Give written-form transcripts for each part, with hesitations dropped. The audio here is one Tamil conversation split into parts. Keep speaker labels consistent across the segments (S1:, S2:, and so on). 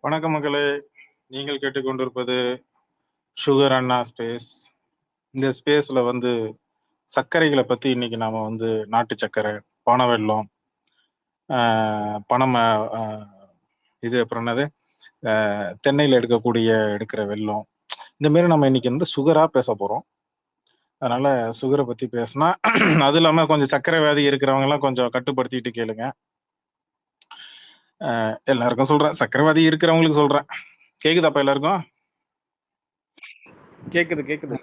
S1: வணக்கம் மக்களே. நீங்கள் கேட்டுக்கொண்டிருப்பது சுகர் அண்ணா ஸ்பேஸ். இந்த ஸ்பேஸ்ல வந்து சர்க்கரைகளை பத்தி இன்னைக்கு நாம வந்து நாட்டு சர்க்கரை, பனவெல்லம், பனம், இது அப்புறம் என்னது, தென்னையில எடுக்கிற வெல்லம், இந்த மாதிரி நம்ம இன்னைக்கு வந்து சுகரா பேச போறோம். அதனால சுகரை பத்தி பேசினா அது இல்லாம கொஞ்சம் சர்க்கரை வியாதி இருக்கிறவங்க எல்லாம் கொஞ்சம் கட்டுப்படுத்திட்டு கேளுங்க. எல்லாருக்கும் சொல்றேன், சர்க்கரை வியாதி இருக்கிறவங்களுக்கு சொல்றேன். கேக்குதாப்பா எல்லாருக்கும்?
S2: கேக்குது.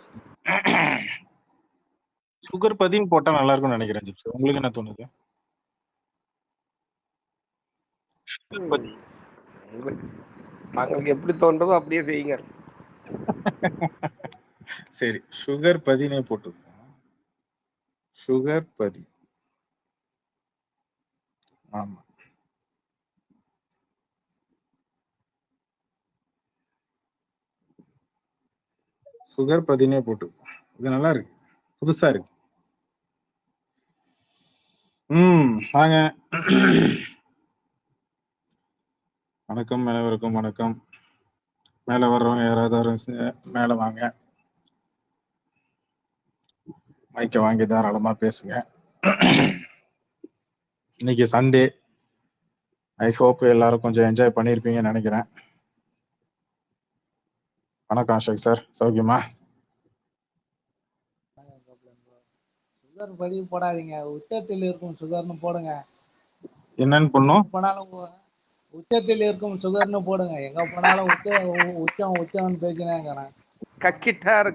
S1: சுகர் பதின்னு போட்டா நல்லா இருக்கும்னு நினைக்கிறேன் ஜிப்ஸ். உங்களுக்கு என்ன தோணுது?
S2: உங்களுக்கு எப்படி தோன்றதோ அப்படியே செய்யுங்க.
S1: சரி, சுகர் பதினே போட்டு. சுகர் பதி. ஆமா, சுகர் பதினே போட்டு. இது நல்லா இருக்கு, புதுசா இருக்கு. வாங்க. வணக்கம், அனைவருக்கும் வணக்கம். மேல வர்றவங்க யாராவது மேல வாங்க, மைக்க வாங்கி தாராளமா பேசுங்க. இன்னைக்கு சண்டே. ஐ ஹோப் எல்லாரும் கொஞ்சம் என்ஜாய் பண்ணிருப்பீங்கன்னு நினைக்கிறேன். வணக்கம் அசோக் சார், சௌக்கியமா?
S3: சுகர் பதிவு போடாதீங்க, உச்சத்தில் இருக்கும் சுகர்னு போடுங்க.
S1: என்னன்னு பண்ணும்?
S3: போனாலும் உச்சத்தில் இருக்கும் சுகர்னு போடுங்க. எங்க போனாலும் உச்சம்னு பேசினேங்கிறேன்.
S2: கக்கிட்டார்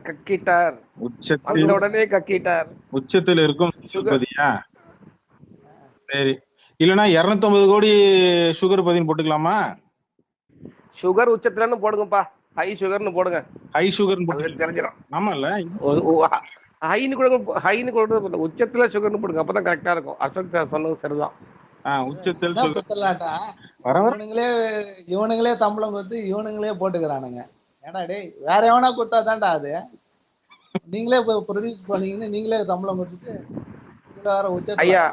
S2: உடனே கக்கிட்டார்.
S1: உச்சத்தில் இருக்கும் சுகர் பதியா? சரி, இல்லனா 250 கோடி சுகர் பதின்னு போட்டுக்கலாமா?
S2: சுகர் உச்சத்துலன்னு போடுங்கப்பா, ஹை சுகர்னு போடுங்க.
S1: ஹை சுகர்
S2: தெரிஞ்சிடும்.
S1: ஆமால,
S2: ஹைன்னு கூட உச்சத்துல சுகர்னு போடுங்க, அப்பதான் கரெக்டா இருக்கும். அசோக் சார் சொன்னது சரிதான்.
S1: உச்சத்தில்
S3: இவனுங்களே சம்பளம் கொடுத்து இவனுங்களே போட்டுக்கிறானுங்க. ஏடா டேய், வேற எவனா கொடுத்தா தான்டா அது. நீங்களே ப்ரொடியூஸ் பண்ணீங்கன்னு நீங்களே சம்பளம் கொடுத்துட்டு இதுல வேற உச்சத்துல.
S2: ஐயா,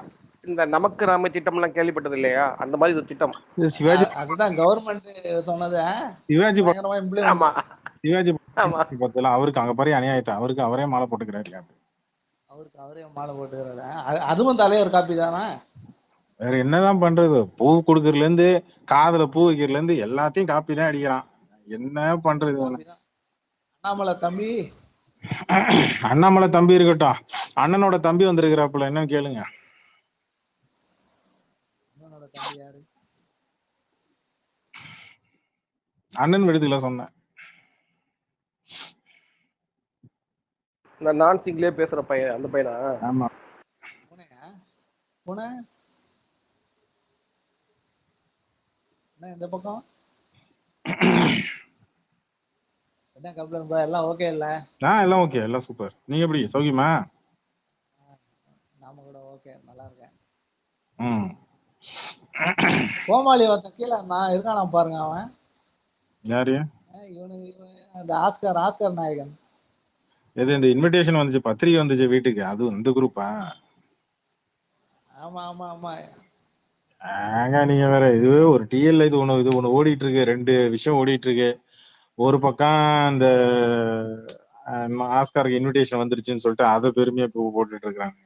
S2: இந்த நமக்கு நாம திட்டம் எல்லாம் கேள்விப்பட்டது இல்லையா? அந்த மாதிரி ஒரு திட்டம்.
S3: சிவாஜி, அதுதான் கவர்மெண்ட் சொன்னது.
S1: சிவாஜி
S3: சிவாஜி
S1: பத்தல அவருக்கு அங்க பாரு அநியாயத்தை, அவருக்கு அவரே மாலை போட்டுக்கிறாரு.
S3: அவருக்கு அவரே மாலை போட்டுக்கிறாரு. அதுவும் தலைவர் காப்பி தானே.
S1: வேற என்னதான் பண்றது? பூ கொடுக்கறதுல இருந்து காதுல பூ வைக்கிறதுல இருந்து எல்லாத்தையும் காப்பி தான் அடிக்கிறான். என்ன பண்றது? அண்ணாமலை தம்பி இருக்கட்டும், அண்ணனோட தம்பி வந்திருக்கிறாப்புல, என்னன்னு கேளுங்க. அண்ணன் விடுதல சொன்னேன்.
S2: நான் சிங்லயே பேசுற பையன், அந்த பையனா?
S1: ஆமா.
S3: இந்த பக்கம் என்ன கப்ளன் பா, எல்லாம் ஓகே இல்ல?
S1: எல்லாம் ஓகே, எல்லாம் சூப்பர். நீங்க எப்படி, சௌக்கியமா?
S3: நாம கூட ஓகே, நல்லா இருக்கேன். கோமாளி ஒருத்தன் கீழே நான் இருக்கானா பாருங்க. அவன்
S1: யாரு?
S3: அந்த ஆஸ்கர் நாயகன்.
S1: எது இந்த இன்விடேஷன் வந்துச்சு, பத்திரிகை வந்துச்சு வீட்டுக்கு, அது இந்த குரூப்பா?
S3: ஆமா ஆமா ஆமா.
S1: நீங்க வேற, இதுவே ஒரு டிஎல்ல இது ஒண்ணு ஓடிட்டு இருக்கு. 2 விஷயம் ஓடிட்டு இருக்கு. ஒரு பக்கம் இந்த ஆஸ்காருக்கு இன்விடேஷன் வந்துருச்சுன்னு சொல்லிட்டு அதை பெருமையா போட்டுட்டு இருக்காங்க.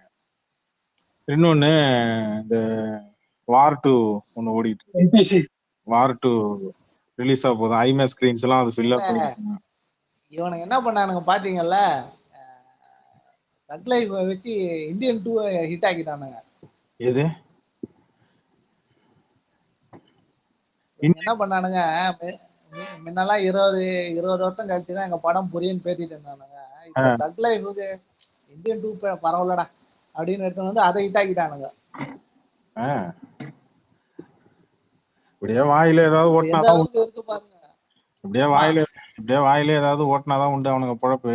S1: இன்னொன்னு இந்த வார் 2 ஒண்ணு ஓடிட்டு இருக்கு. வார் 2 ரிலீஸ் ஆக போதும். ஐமேக்ஸ் ஸ்கிரீன்ஸ் எல்லாம் அது ஃபில் அப் பண்ணிருக்காங்க.
S3: இவனுங்க என்ன பண்ணானுங்க பாத்தீங்கல்ல? தக் லைஃப் வச்சு இந்தியன் 2 ஹிட் ஆக்கிட்டானுங்க.
S1: எது
S3: என்ன பண்ணானுங்க? முன்னெல்லாம் 20 வருஷம் கழிச்சுதான் எங்க படம் புரியுன்னு பேசிட்டு இருந்தானுங்க. இப்ப தக் லைஃப் இந்தியன் 2 பரவாயில்லடா அப்படின்னு எடுத்து வந்து அதை ஹிட் ஆக்கிட்டானுங்க.
S1: இப்படியே வாயில ஏதாவது ஓட்டினாதான்
S3: இருக்கு பாருங்க.
S1: இப்படியே வாயில ஏதாவது ஓட்டினாதான் உண்டு அவனுங்க பொழப்பு.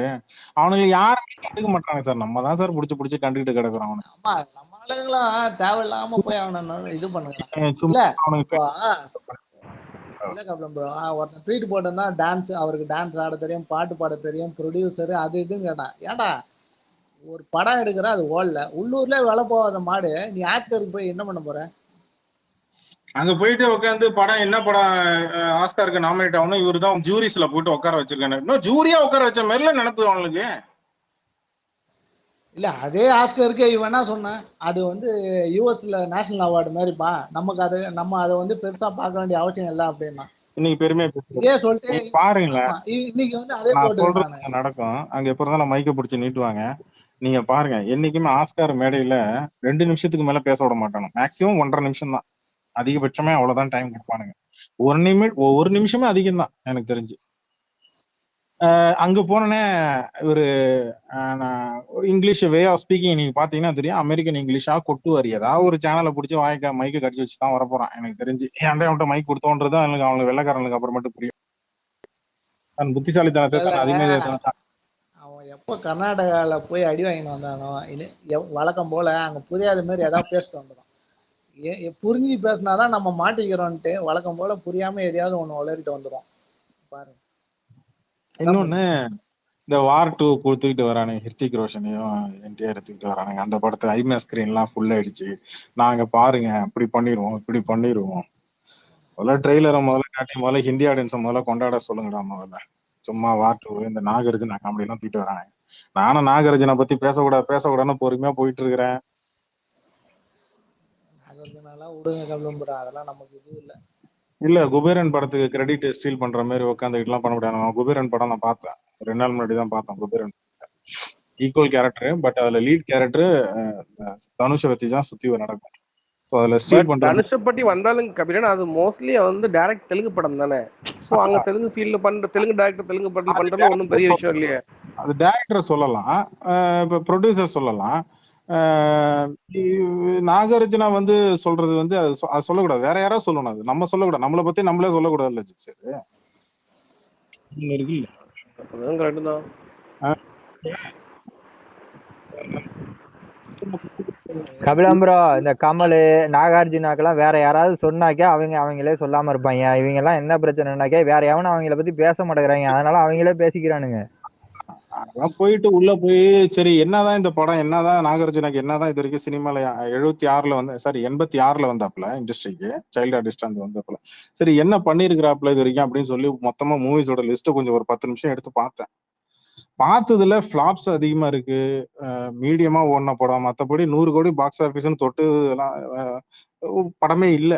S1: அவனுங்க யாருமே கண்டுக்க மாட்டாங்க சார். நம்ம தான் சார் புடிச்சு கண்டுகிட்டு கிடக்குறோம். அவனுக்கு
S3: ஆமா, நம்ம ஆளுங்களாம் தேவையில்லாம போய் அவனை இது பண்ணுங்க. இல்ல கப்ளன் ப்ரோ, ஒருத்தன் ட்வீட் போட்டிருந்தான், டான்ஸ், அவருக்கு டான்ஸ் ஆட தெரியும், பாட்டு பாட தெரியும், ப்ரொடியூசரு அது இதுன்னு கேட்டான். ஏன்டா ஒரு படம் எடுக்கிற, அது ஓடல, உள்ளூர்ல வேலை போகாத மாடு, நீ ஆக்டருக்கு போய் என்ன பண்ண போற?
S1: அங்க போயிட்டு உட்காந்து படம் என்ன படம் ஆஸ்காருக்கு நாமினேட் ஆகணும், இவரு தான் ஜூரிஸ்ல போட்டு உட்கார வச்சிருக்காரு. இன்னும் ஜூரியா உட்கார வச்ச மாதிரில நினைப்பு அவங்களுக்கு.
S3: இல்ல அதே ஆஸ்கருக்கு இவன் என்ன சொன்னான், அது வந்து யூஎஸ்ல நேஷனல் அவார்டு மாதிரிப்பா, நமக்கு அது நம்ம அதை வந்து பெருசா பார்க்க வேண்டிய அவசியம் இல்லை அப்படின்னா.
S1: இன்னைக்கு பெருமையா
S3: இதே சொல்லிட்டு
S1: பாருங்களேன்,
S3: ஆமா இன்னைக்கு வந்து அதே
S1: நான்
S3: போட்டுருந்தானு
S1: சொல்றது நடக்கும். அங்க எப்ப இருந்தாலும் மைக்க பிடிச்சி நீட்டுவாங்க. நீங்க பாருங்க, என்னைக்குமே ஆஸ்கார் மேடையில 2 நிமிஷத்துக்கு மேல பேச விட மாட்டாங்க. மேக்சிமம் 1.5 நிமிஷம் தான், அதிகபட்சமே அவ்வளவுதான் டைம் கொடுப்பானுங்க. ஒரு நிமிஷமே அதிகம் தான் எனக்கு தெரிஞ்சு. அங்க போனோடனே ஒரு இங்கிலீஷ் வே ஆஃப் ஸ்பீக்கிங் நீங்க பாத்தீங்கன்னா தெரியும், அமெரிக்கன் இங்கிலீஷா கொட்டுவார். ஏதாவது ஒரு சேனலை பிடிச்சி வாய்க்க மைக்க கடிச்சு வச்சு தான் வரப்போறான் எனக்கு தெரிஞ்சு. ஏன்டா அவன்கிட்ட மைக் கொடுத்தோன்றது அவனுக்கு வெள்ளைக்காரனுக்கு அப்புறமேட்டு புரியும். தன் புத்திசாலித்தனத்தை தான் அதிகமாக.
S3: அவன் எப்போ கர்நாடகால போய் அடி வாங்கிட்டு வந்தானோ, வழக்கம் போல அங்க புரியாத மாதிரி ஏதாவது பேசிட்டு வந்துடும். புரிஞ்சு பேசினாதான் நம்ம மாட்டிக்கிறோன்ட்டு வழக்கம் போல புரியாம எதையாவது ஒண்ணு உளறிட்டு வந்துடும் பாருங்க.
S1: இன்னொன்னு, இந்த வார் 2 கொடுத்துக்கிட்டு வரானு ஹிருத்திக் ரோஷனையும் என்டிஆர் எடுத்துக்கிட்டு வரானுங்க. அந்த படத்துல ஐமேஸ் ஸ்கிரீன் எல்லாம் ஃபுல் ஆயிடுச்சு, நாங்க பாருங்க அப்படி பண்ணிடுவோம் இப்படி பண்ணிடுவோம். முதல்ல ட்ரெய்லரை முதல்ல காட்டி முதல்ல ஹிந்தி ஆடியன்ஸை முதல்ல கொண்டாட சொல்லுங்கடா. முதல்ல சும்மா வார் 2 இந்த நாகார்ஜுனா காமெடி எல்லாம் தூக்கிட்டு வரானுங்க. நானும் நாகார்ஜுனா பத்தி பேசக்கூடாதுன்னு பொறுமையா போயிட்டு இருக்கிறேன்.
S3: விடுங்க கபிலம்புரா, அதெல்லாம் நமக்கு இது இல்ல.
S1: இல்ல, குபேரன் படத்துக்கு கிரெடிட் ஸ்டீல் பண்ற மாதிரி உட்காந்துக்கிட்டு எல்லாம் பண்ண முடியாது. குபேரன் படம் நான் பார்த்தேன், 2 நாள் முன்னாடி தான் பார்த்தேன். குபேரன் ஈக்குவல் கேரக்டர், பட் அதுல லீட் கேரக்டர் தனுஷை வச்சு தான் சுத்தி நடக்கும். அதுல ஸ்டீல் பண்ற
S2: தனுஷை பத்தி வந்தாலும் கபிலன், அது மோஸ்ட்லி வந்து டைரக்ட் தெலுங்கு படம் தானே. சோ அங்க தெலுங்கு ஃபீல்ட்ல பண்ற தெலுங்கு டைரக்டர் தெலுங்கு படத்துல பண்றது ஒன்றும் பெரிய விஷயம் இல்லையே.
S1: அது டைரக்டர் சொல்லலாம், இப்ப ப்ரொடியூசர் சொல்லலாம். நாகார்ஜுனா வந்து சொல்றது வந்து அது சொல்லக்கூடாது, வேற யாராவது சொல்லணும். அது நம்ம சொல்லக்கூடாது, நம்மளை பத்தி நம்மளே சொல்லக்கூடாது இல்ல ஜிப்ஸ். அது இருக்குல்ல,
S2: கரெக்ட் தான்.
S4: கபிலம் ப்ரோ, இந்த கமல் நாகார்ஜுனாக்கெல்லாம் வேற யாராவது சொன்னாக்கே அவங்களே சொல்லாம இருப்பாங்க. இவங்க எல்லாம் என்ன பிரச்சனைனாக்கே வேற எவனும் அவங்கள பத்தி பேச மாட்டேங்கிறாங்க, அதனால அவங்களே பேசிக்கிறானுங்க.
S1: அதான் போயிட்டு உள்ள போய் சரி என்னதான் இந்த படம், என்னதான் நாகார்ஜுனாக்கு என்னதான் இது வரைக்கும் சினிமால 76ல வந்து 86ல வந்தாப்புல இண்டஸ்ட்ரிக்கு சைல்டு ஆர்டிஸ்ட் அந்த வந்தாப்புல, சரி என்ன பண்ணிருக்கிறாப்புல இது வரைக்கும் அப்படின்னு சொல்லி மொத்தமா மூவிஸோட லிஸ்ட் கொஞ்சம் ஒரு 10 நிமிஷம் எடுத்து பார்த்தேன். பார்த்ததுல ஃபிளாப்ஸ் அதிகமா இருக்கு, மீடியமா ஓடின படம். மற்றபடி 100 கோடி பாக்ஸ் ஆபீஸ்ன்னு தொட்டு படமே இல்ல.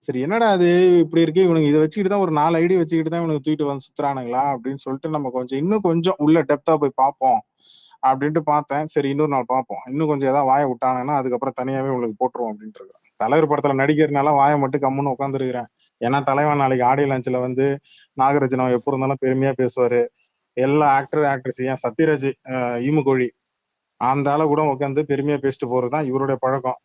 S1: சரி என்னடா அது இப்படி இருக்கு, இவனுக்கு இதை வச்சுக்கிட்டு தான் ஒரு 4 ஐடி வச்சுக்கிட்டு தான் இவனுக்கு தூக்கிட்டு வந்து சுத்துறானுங்களா அப்படின்னு சொல்லிட்டு நம்ம இன்னும் கொஞ்சம் உள்ள டெப்தா போய் பார்ப்போம் அப்படின்ட்டு பார்த்தேன். சரி இன்னொரு நாள் பார்ப்போம், இன்னும் கொஞ்சம் ஏதாவது வாயை விட்டானுங்கன்னா அதுக்கப்புறம் தனியாவே உங்களுக்கு போட்டுருவோம் அப்படின்ட்டு இருக்கிறேன். தலைவர் படத்துல நடிக்கிறதுனால வாயை மட்டும் கம்முன்னு உட்காந்துருக்கிறேன். ஏன்னா தலைவன் நாளைக்கு ஆடியோ லான்ச்ல வந்து நாகராஜன் எப்போ இருந்தாலும் பெருமையா பேசுவாரு. எல்லா ஆக்ட்ரஸ், ஏன் சத்யராஜ் ஈமுகோழி அந்த ஆளை கூட உட்காந்து பெருமையா பேசிட்டு போறதுதான் இவருடைய பழக்கம்.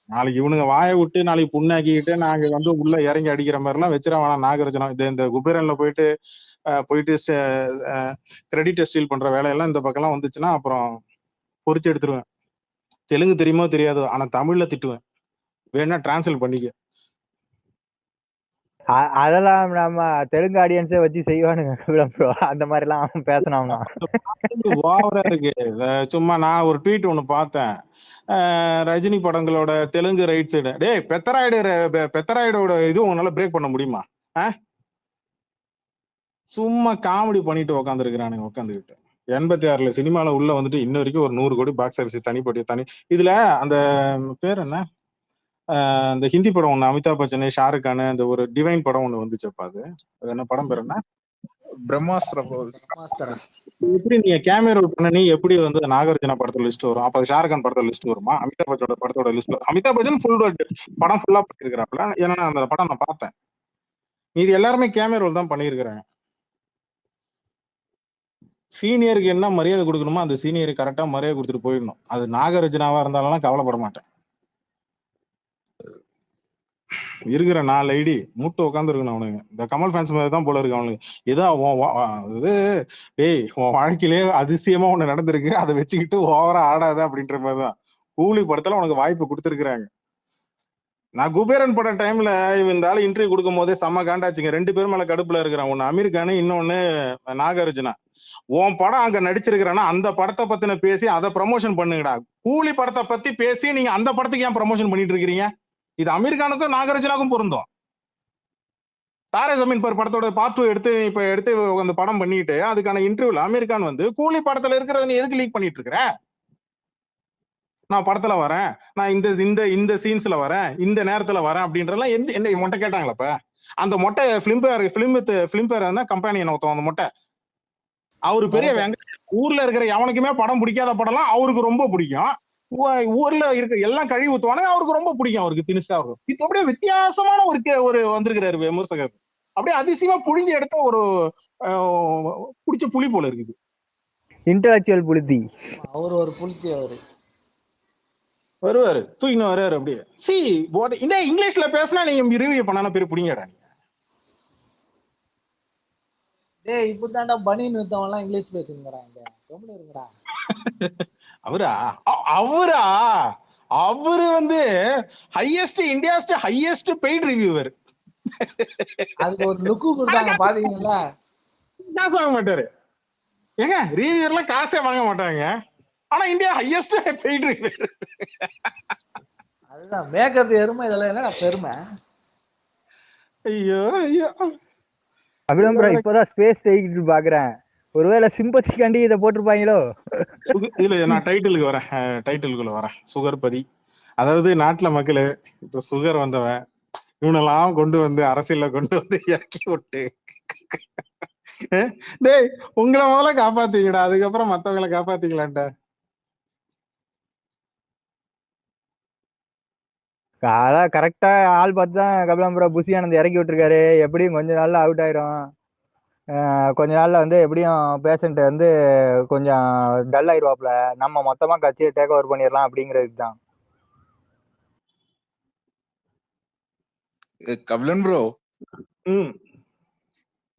S1: நாளைக்கு இவனுங்க வாயை விட்டு நாளைக்கு புண்ணாக்கிக்கிட்டு நாங்க வந்து உள்ள இறங்கி அடிக்கிற மாதிரி எல்லாம் வச்சிட வேணாம். நாகராஜனா இந்த குபேரன்ல போயிட்டு கிரெடிட் ஸ்டீல் பண்ற வேலையெல்லாம் இந்த பக்கம் எல்லாம் வந்துச்சுன்னா அப்புறம் பொறிச்சு எடுத்துருவேன். தெலுங்கு தெரியுமோ தெரியாது, ஆனா தமிழ்ல திட்டுவேன், வேணா டிரான்ஸ்லேட் பண்ணிக்க.
S4: அதெல்லாம் நம்ம தெலுங்கு ஆடியன்ஸே வச்சு செய்வானுங்க கபிலம் ப்ரோ, அந்த மாதிரி எல்லாம் பேசினோம்னா.
S1: ஓவரா இருக்கு. சும்மா நான் ஒரு ட்வீட் ஒண்ணு பார்த்தேன், ரஜினி படங்களோட தெலுங்கு ரைட் சைடு, டேய் பெத்தராய்டோட இது உங்களால பிரேக் பண்ண முடியுமா? சும்மா காமெடி பண்ணிட்டு உட்காந்துருக்கிறானுங்க. உட்காந்துக்கிட்டு 86ல சினிமால உள்ள வந்துட்டு இன்ன வரைக்கும் ஒரு 100 கோடி பாக்ஸ் ஆஃபீஸ் தனி இதுல அந்த பேர் என்ன, அந்த ஹிந்தி படம் ஒண்ணு அமிதாப் பச்சன் ஷாருக் கான் அந்த ஒரு டிவைன் படம் ஒண்ணு வந்துச்சுப்பா, அது என்ன படம் பேர் என்ன, பிரம்மாஸ்திரம். எப்படி நீங்க கேமியா ரோல் பண்ண, நீ எப்படி வந்து நாகார்ஜுனா படத்துல லிஸ்ட் வரும், அப்ப ஷாருக் கான் படத்துல லிஸ்ட் வருமா? அமிதாப் பச்சனோட படத்தோட லிஸ்ட், அமிதாப் பச்சன் படம் ஃபுல்லா பண்ணிருக்கிறாப்ல. ஏன்னா அந்த படம் நான் பார்த்தேன். இது எல்லாருமே கேமியா ரோல் தான் பண்ணியிருக்கிறாங்க. சீனியருக்கு என்ன மரியாதை கொடுக்கணுமோ அந்த சீனியருக்கு கரெக்டா மரியாதை கொடுத்துட்டு போயிடணும். அது நாகார்ஜுனாவா இருந்தாலும் கவலைப்பட மாட்டேன். இருக்கிற 4 ஐடி மூட்டு உட்காந்துருக்கணும் அவனுங்க. இந்த கமல் ஃபேன்ஸ் மாதிரி தான் போல இருக்கு அவனுக்கு. ஏதோ டேய் உன் வாழ்க்கையிலே அதிசயமா ஒண்ணு நடந்திருக்கு, அதை வச்சுக்கிட்டு ஓவரா ஆடாத அப்படின்ற மாதிரிதான் கூலி படத்துல உனக்கு வாய்ப்பு கொடுத்துருக்குறாங்க. நான் குபேரன் படம் டைம்ல இந்த ஆளு இன்டர்வியூ கொடுக்கும் போதே செம்ம காண்டாச்சுங்க. 2 பேரும் மேல கடுப்புல இருக்கிறான், ஒன்னு அமீர் கான், இன்னொன்னு நாகார்ஜுனா. உன் படம் அங்க நடிச்சிருக்கிறேன்னா அந்த படத்தை பத்தின பேசி அதை ப்ரமோஷன் பண்ணுங்கடா. கூலி படத்தை பத்தி பேசி நீங்க அந்த படத்துக்கு ஏன் ப்ரமோஷன் பண்ணிட்டு இருக்கிறீங்க? இது அமீர் கானுக்கும் நாகார்ஜுனாக்கும் பொருந்தும். தாரே ஜமீன் பர் படத்தோட பார்ட் 2 எடுத்து அந்த படம் பண்ணிட்டு அதுக்கான இன்டர்வியூல அமீர் கான் வந்து கூலி படத்துல இருக்கிறத நீ எதுக்கு லீக் பண்ணிட்டு இருக்கிற, நான் படத்துல வரேன், நான் இந்த இந்த இந்த சீன்ஸ்ல வரேன், இந்த நேரத்துல வரேன் அப்படின்றதெல்லாம் என்ன மொட்டை கேட்டாங்களா? இப்ப அந்த மொட்டை பிலிம்பேர் தான் கம்பெனி ஒருத்தவங்க அந்த மொட்டை அவரு பெரிய ஊர்ல இருக்கிற எவனுக்குமே படம் பிடிக்காத படம்லாம் அவருக்கு ரொம்ப பிடிக்கும். ஊர்ல இருக்க எல்லாம் கழுவி ஊத்துவானுங்க, அவருக்கு ரொம்ப பிடிக்கும். அவருக்கு திணிசா இருக்கும். அப்படியே வித்தியாசமான ஒரு வந்திருக்கிறாரு விமர்சகர். அப்படியே அதிசயமா புழிஞ்சு எடுத்த ஒரு புடிச்ச புலி போல இருக்குது.
S4: இன்டலெக்சுவல் புலித்தி.
S3: அவர் ஒரு புலித்தி. அவரு
S1: வருவாரு தூக்கின்னு வர்றாரு. அப்படியே சி இந்த இங்கிலீஷ்ல பேசினா நீங்க ரிவ்யூ பண்ணா பெரிய புடிங்கடா நீங்க.
S3: டேய் இப்பதான்டா பனின் வித்தவங்க எல்லாம் இங்கிலீஷ் பேசுங்கறாங்க. ரொம்ப இருக்குடா.
S1: அவரு வந்து இந்தியாஸ் ஹையஸ்ட் பெய்ட் ரிவ்யூவர்.
S3: அதுக்கு ஒரு லுக்கு கொடுத்தாங்க பாத்தீங்களா?
S1: காசு வாங்க மாட்டாரு ஏங்க, ரிவ்யூவர்லாம் காசே வாங்க மாட்டாங்க. ஆனா இந்தியா ஹையஸ்ட் பெய்ட் ரிவ்யூவர்.
S3: அதுதான் மேக்கிறது எருமை. இதெல்லாம் என்னடா பெருமை?
S1: ஐயோ ஐயோ.
S4: அபிலம் ப்ரோ இப்பதான் ஸ்பேஸ் டேக்கிட்டு பாக்குறேன். ஒருவேளை சிம்பத்திக்காண்டி இதை போட்டிருப்பாங்களோ?
S1: இல்ல நான் டைட்டிலுக்குள்ள வரேன். சுகர் பதி, அதாவது நாட்டுல மக்களு இப்ப சுகர் வந்தவன் இவனெல்லாம் கொண்டு வந்து அரசியல்ல கொண்டு வந்து இறக்கி விட்டு டேய் உங்களை முதல்ல காப்பாத்தீங்கடா, அதுக்கப்புறம் மத்தவங்களை காப்பாத்தீங்களான்ட.
S4: அதான் கரெக்டா ஆள் பார்த்து தான் கபிலம் ப்ரோ புஷி ஆனந்த் இறக்கி விட்டுருக்காரு. எப்படியும் கொஞ்ச நாள்ல அவுட் ஆயிரும். கொஞ்ச நாள்ல வந்து எப்படியும் பேஷண்ட் வந்து கொஞ்சம் டல் ஆயிடுவாப்ல. நம்ம மொத்தமா கட்சியை டேக் ஓவர் பண்ணிடலாம் அப்படிங்கிறதுக்கு தான்.
S5: கபிலன் ப்ரோ,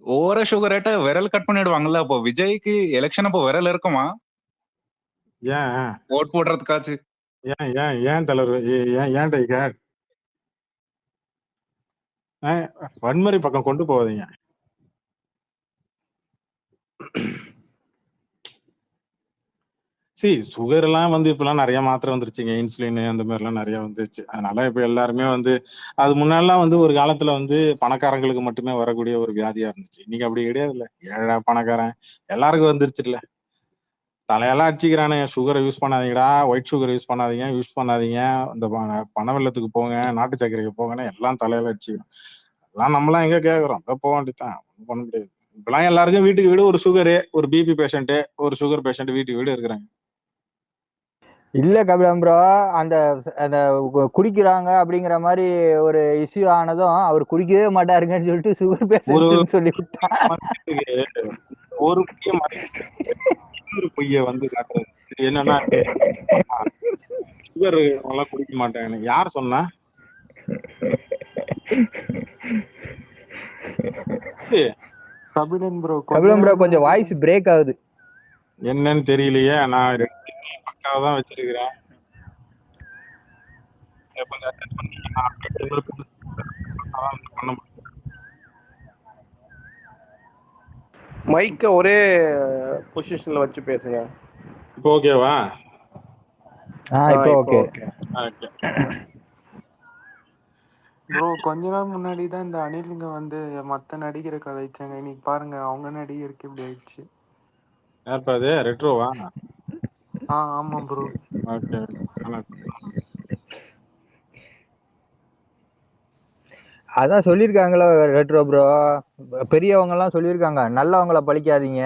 S5: ஓவர சுகர் ரேட்ட விரல் கட் பண்ணிடுவாங்கல்ல. அப்போ விஜய்க்கு எலெக்ஷன் அப்போ விரல் இருக்குமா?
S1: ஏன்
S5: ஓட் போடுறதுக்காச்சு?
S1: ஏன் தலைவர் ஏன் டைகர் வன்முறை பக்கம் கொண்டு போவாதீங்க. சுகர் எல்லாம் வந்து இப்பெல்லாம் நிறைய மாத்திரை வந்துருச்சுங்க. இன்சுலின் அந்த மாதிரி எல்லாம் நிறைய வந்துருச்சு. அதனால இப்ப எல்லாருமே வந்து அது முன்னாடிலாம் வந்து ஒரு காலத்துல வந்து பணக்காரங்களுக்கு மட்டுமே வரக்கூடிய ஒரு வியாதியா இருந்துச்சு. இன்னைக்கு அப்படி கிடையாது. இல்ல ஏழை பணக்காரன் எல்லாருக்கும் வந்துருச்சு. இல்ல தலையெல்லாம் அடிச்சுக்கிறானு சுகரை யூஸ் பண்ணாதீங்கடா, ஒயிட் சுகர் யூஸ் பண்ணாதீங்க, இந்த பண வெள்ளத்துக்கு போங்க, நாட்டு சர்க்கரைக்கு போங்கன்னு எல்லாம் தலையில அடிச்சுக்கிறோம். எல்லாம் நம்மளாம் எங்க கேக்குறோம், போக வேண்டியதான், ஒன்றும் பண்ண முடியாது. இப்பெல்லாம் எல்லாருக்கும் வீட்டுக்கு வீடு ஒரு சுகரு, ஒரு பிபி பேஷண்ட், ஒரு சுகர் பேஷண்ட் வீட்டுக்கு வீடு இருக்கிறாங்க.
S4: இல்ல கபிலம் ப்ரோ, அந்த குடிக்கிறாங்க அப்படிங்கிற மாதிரி ஒரு இஷ்யூ ஆனதும் அவர் குடிக்கவே மாட்டாருங்கன்னு சொல்லிட்டு சுகர் பேஷண்ட் சொல்லி
S1: ஒரு பொய்ய வந்து காட்டுறது என்னன்னா சுகர் எல்லாம் குடிக்க மாட்டாங்க. யார் சொன்னா?
S4: கபிலம் ப்ரோ கொஞ்சம் வாய்ஸ் பிரேக் ஆகுது.
S1: என்னன்னு தெரியலையே. நான் பக்காவா தான் வச்சிருக்கிறேன்.
S2: மைக்க ஒரே பொசிஷன்ல வச்சு பேசுங்க.
S1: இப்போ ஓகேவா?
S4: இப்போ ஓகே.
S6: ப்ரோ கொஞ்ச நாள் முன்னாடி தான் இந்த அனிலுங்க வந்து மத்த நடிகரை கலைச்சாங்க. இன்னைக்கு பாருங்க அவங்க நடிகருக்கு இப்படி ஆயிடுச்சு.
S1: யாருப்பா அது? ரெட்ரோவா?
S6: ஆமா ப்ரோ.
S1: ஓகே.
S4: அதான் சொல்லியிருக்காங்களோ ரெட்ரோ ப்ரோ, பெரியவங்க எல்லாம் சொல்லியிருக்காங்க நல்லவங்களை பழிக்காதீங்க,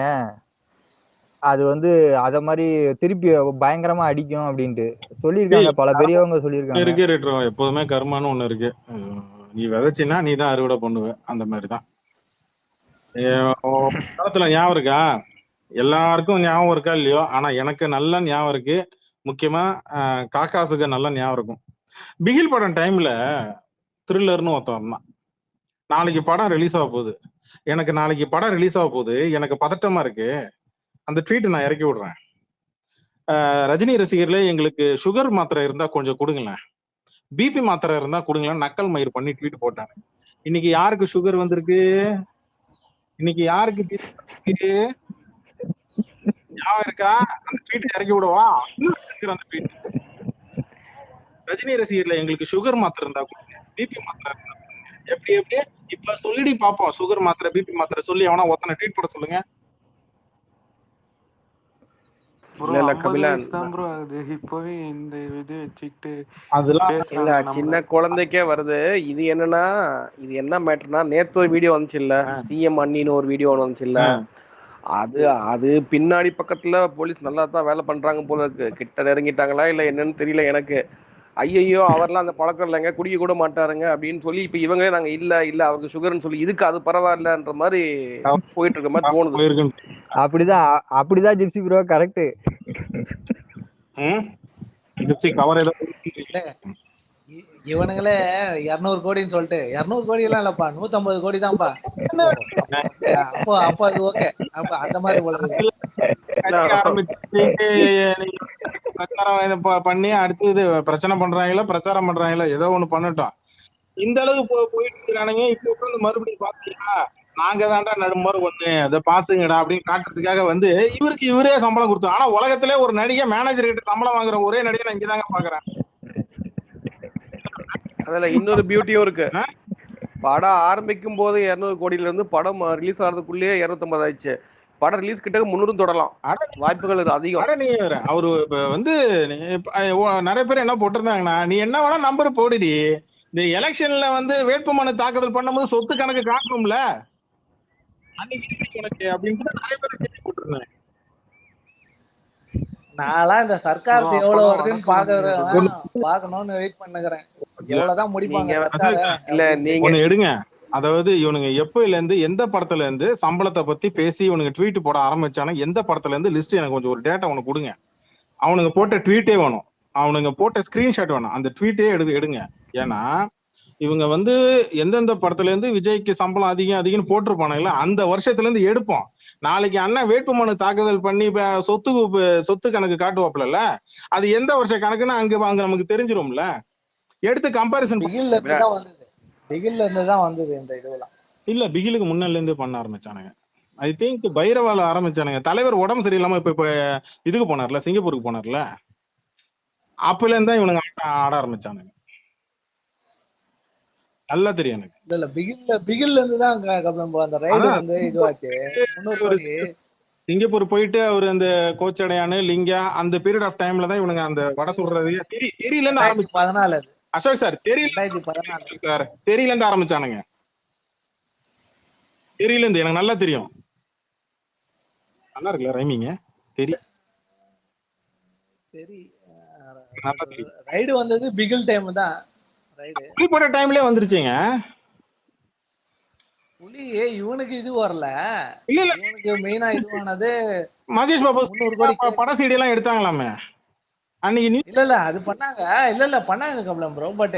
S4: அது வந்து அத மாதிரி திருப்பி பயங்கரமா அடிக்கும் அப்படின்ட்டு சொல்லியிருக்காங்க. பல பெரியவங்க சொல்லியிருக்காங்க.
S1: இருக்கு ரெட்ரோ, எப்போதுமே கர்மான்னு ஒண்ணு இருக்கு. நீ விதைச்சின்னா நீ தான் அறுவடை பண்ணுவ. அந்த மாதிரிதான் காலத்துல ஞாபகம் இருக்கா? எல்லாருக்கும் ஞாபகம் இருக்கா இல்லையோ, ஆனா எனக்கு நல்ல ஞாபகம் இருக்கு. முக்கியமா காக்காசுக்கு நல்ல ஞாபகம் இருக்கும். பிகில் படம் டைம்ல த்ரில்லர்னு ஒருத்தன் தான், நாளைக்கு படம் ரிலீஸ் ஆக போகுது, எனக்கு பதட்டமா இருக்கு, அந்த ட்வீட் நான் இறக்கி விடுறேன். ரஜினி ரசிகர்ல எங்களுக்கு சுகர் மாத்திரை இருந்தா கொஞ்சம் கொடுங்களேன், பிபி மாத்திரை இருந்தா கொடுங்களேன், நக்கல் மயிர் பண்ணி ட்வீட் போட்டாங்க. இன்னைக்கு யாருக்கு சுகர் வந்திருக்கு? இன்னைக்கு யாருக்கு பிபி ஞாபகம் இருக்கா? அந்த ட்வீட் இறக்கி விடுவா. அந்த ட்வீட் ரஜினி ரசிகர்ல எங்களுக்கு சுகர் மாத்திரை இருந்தா கொடுங்க, பிபி மாத்திரை இருந்தா கொடுங்க. எப்படி எப்படி இப்ப சொல்லிடி பாப்போம். சுகர் மாத்திரை பிபி மாத்திரை சொல்லி அவனா ஒருத்தனை ட்வீட் போட சொல்லுங்க.
S6: ப்ரோ
S2: இல்ல
S6: 50
S2: கபிலன்,
S6: வயசு தான் ப்ரோ ஆகுது, இப்பவே இந்த இது வச்சுக்கிட்டு
S1: அதெல்லாம்
S2: இல்ல
S6: பேசுறாங்க
S2: சின்ன
S6: நம்மள.
S2: குழந்தைக்கே வருது. இது என்னன்னா, இது என்ன மேட்டர்னா, நேத்து ஒரு வீடியோ வந்துச்சு இல்ல, சிஎம் அண்ணின்னு ஒரு வீடியோ ஒன்று வந்துச்சு இல்ல, அது அது பின்னாடி பக்கத்துல போலீஸ் நல்லா தான் வேலை பண்றாங்க போல இருக்கு. கிட்ட நெருங்கிட்டாங்களா இல்ல என்னன்னு தெரியல எனக்கு. ஐயையோ அவர்லாம் அந்த பழக்கம் இல்லைங்க, குடிக்க கூட மாட்டாருங்க அப்படின்னு சொல்லி இப்ப இவங்களே நாங்க இல்ல இல்ல அவருக்கு சுகர்னு சொல்லி இதுக்கு அது பரவாயில்லன்ற மாதிரி போயிட்டு இருக்க மாதிரி தோணுது.
S1: போயிருக்கு.
S4: அப்படிதான் ஜிப்சி ப்ரோ கரெக்ட்.
S1: கவர் ஏதோ
S3: இவனுங்களே 200 கோடின்னு சொல்லிட்டு 200 கோடி எல்லாம் இல்லப்பா, 150 கோடி தான்ப்பா. அப்போ அப்போ அது ஓகே. அப்ப அந்த மாதிரி போல இருக்கு.
S1: பிரச்சாரம் பண்ணி அடுத்தது பிரச்சனை பண்றாங்களா, பிரச்சாரம் பண்றாங்களா, ஏதோ ஒண்ணு பண்ணட்டும். இந்த அளவுக்கு போயிட்டு இருக்கிறானுங்க. இப்ப உட்காந்து மறுபடியும் பாத்தீங்கன்னா நாங்க தாண்டா நடுமாறு ஒண்ணு அதை பாத்துங்கடா அப்படின்னு காட்டுறதுக்காக வந்து இவருக்கு இவரே சம்பளம் கொடுத்தோம். ஆனா உலகத்திலே ஒரு நடிகை மேனேஜர் கிட்ட சம்பளம் வாங்குற ஒரே நடிகை நான் இங்கதாங்க பாக்குறேன்.
S2: அதுல இன்னொரு பியூட்டியும் இருக்கு. படம் ஆரம்பிக்கும் போது 200 கோடியில இருந்து படம் ரிலீஸ் ஆகிறதுக்குள்ளேயே 250 ஆயிடுச்சு. படம் ரிலீஸ் கிட்ட 300 தொடலாம், வாய்ப்புகள் அதிகம்.
S1: நீ அவரு வந்து நிறைய பேர் என்ன போட்டிருந்தாங்கன்னா, நீ என்ன வேணா நம்பர் போடுடி, இந்த எலெக்ஷன்ல வந்து வேட்புமனு தாக்குதல் பண்ணும்போது சொத்து கணக்கு காட்டணும்ல உனக்கு அப்படின்னு நிறைய பேர் போட்டிருந்தாங்க.
S3: நான்லாம் இந்த சர்க்காருக்கு எவ்வளவு வருதுன்னு பாக்கணும்னு வெயிட் பண்ணுகிறேன். எவ்வளவுதான் முடிப்பாங்க
S2: இல்ல நீங்க
S1: ஒண்ணு எடுங்க. அதாவது இவனுங்க எப்பயில இருந்து எந்த படத்துல இருந்து சம்பளத்தை பத்தி பேசி இவனுங்க ட்வீட் போட ஆரம்பிச்சானு, எந்த படத்துல இருந்து லிஸ்ட் எனக்கு கொஞ்சம் ஒரு டேட்டா உனக்கு கொடுங்க. அவனுங்க போட்ட ட்வீட்டே வேணும், அவனுங்க போட்ட ஸ்கிரீன்ஷாட் வேணும், அந்த ட்வீட்டே எடுங்க. ஏன்னா இவங்க வந்து எந்தெந்த படத்துல இருந்து விஜய்க்கு சம்பளம் அதிகம் போட்டிருப்பானுங்களா அந்த வருஷத்துல இருந்து எடுப்போம். நாளைக்கு அண்ணன் வேட்புமனு தாக்குதல் பண்ணி சொத்து கணக்கு காட்டுவாப்ல, அது எந்த வருஷ கணக்குன்னு அங்க நமக்கு தெரிஞ்சிரும்ல. எடுத்து கம்பாரிசன்
S3: பிகில்ல இருந்து தான் வந்தது இந்த இதுவெல்லாம்.
S1: இல்ல பிகிலுக்கு முன்னால இருந்தே பண்ண ஆரம்பிச்சானுங்க. I think பைரவால ஆரம்பிச்சானுங்க. தலைவர் உடம்பு சரியில்லாம இப்ப இதுக்கு போனார்ல, சிங்கப்பூருக்கு போனார்ல, அப்பல இருந்தா இவனுங்க ஆட ஆரம்பிச்சானுங்க. நல்லா தெரியும் எனக்கு.
S3: இல்ல பிகில்ல இருந்து தான் அந்த ரைடு வந்து இதுவாச்சு 300 கோடி.
S1: சிங்கப்பூர் போயிட்டு அவர் அந்த கோச்சடையானு லிங்கா அந்த பீரியட் ஆஃப் டைம்ல தான் இவனுங்க அந்த வட சொல்றது தெரியல இருந்து ஆரம்பிச்சு
S3: 14
S1: அசோக் சார் தெரியல
S3: 2014
S1: சார் தெரியல இருந்து ஆரம்பிச்சானுங்க. தெரியல இருந்து எனக்கு நல்லா தெரியும். நல்லா இருக்குல்ல ரைமிங்க?
S3: ரைடு வந்தது பிகில் டைம் தான். ரைடு
S1: புலி போட்ட டைம்லயே வந்துருச்சுங்க.
S3: புலி இவனுக்கு இது வரல.
S1: இல்ல
S3: இவனுக்கு மெயினா இதுவானது
S1: மகேஷ் பாபு
S3: 300 கோடி
S1: பட சீடி எல்லாம் எடுத்தாங்களாமே அன்னைக்கு.
S3: இல்ல அது பண்ணாங்க. இல்ல பண்ணாங்க கபிலம் ப்ரோ. பட்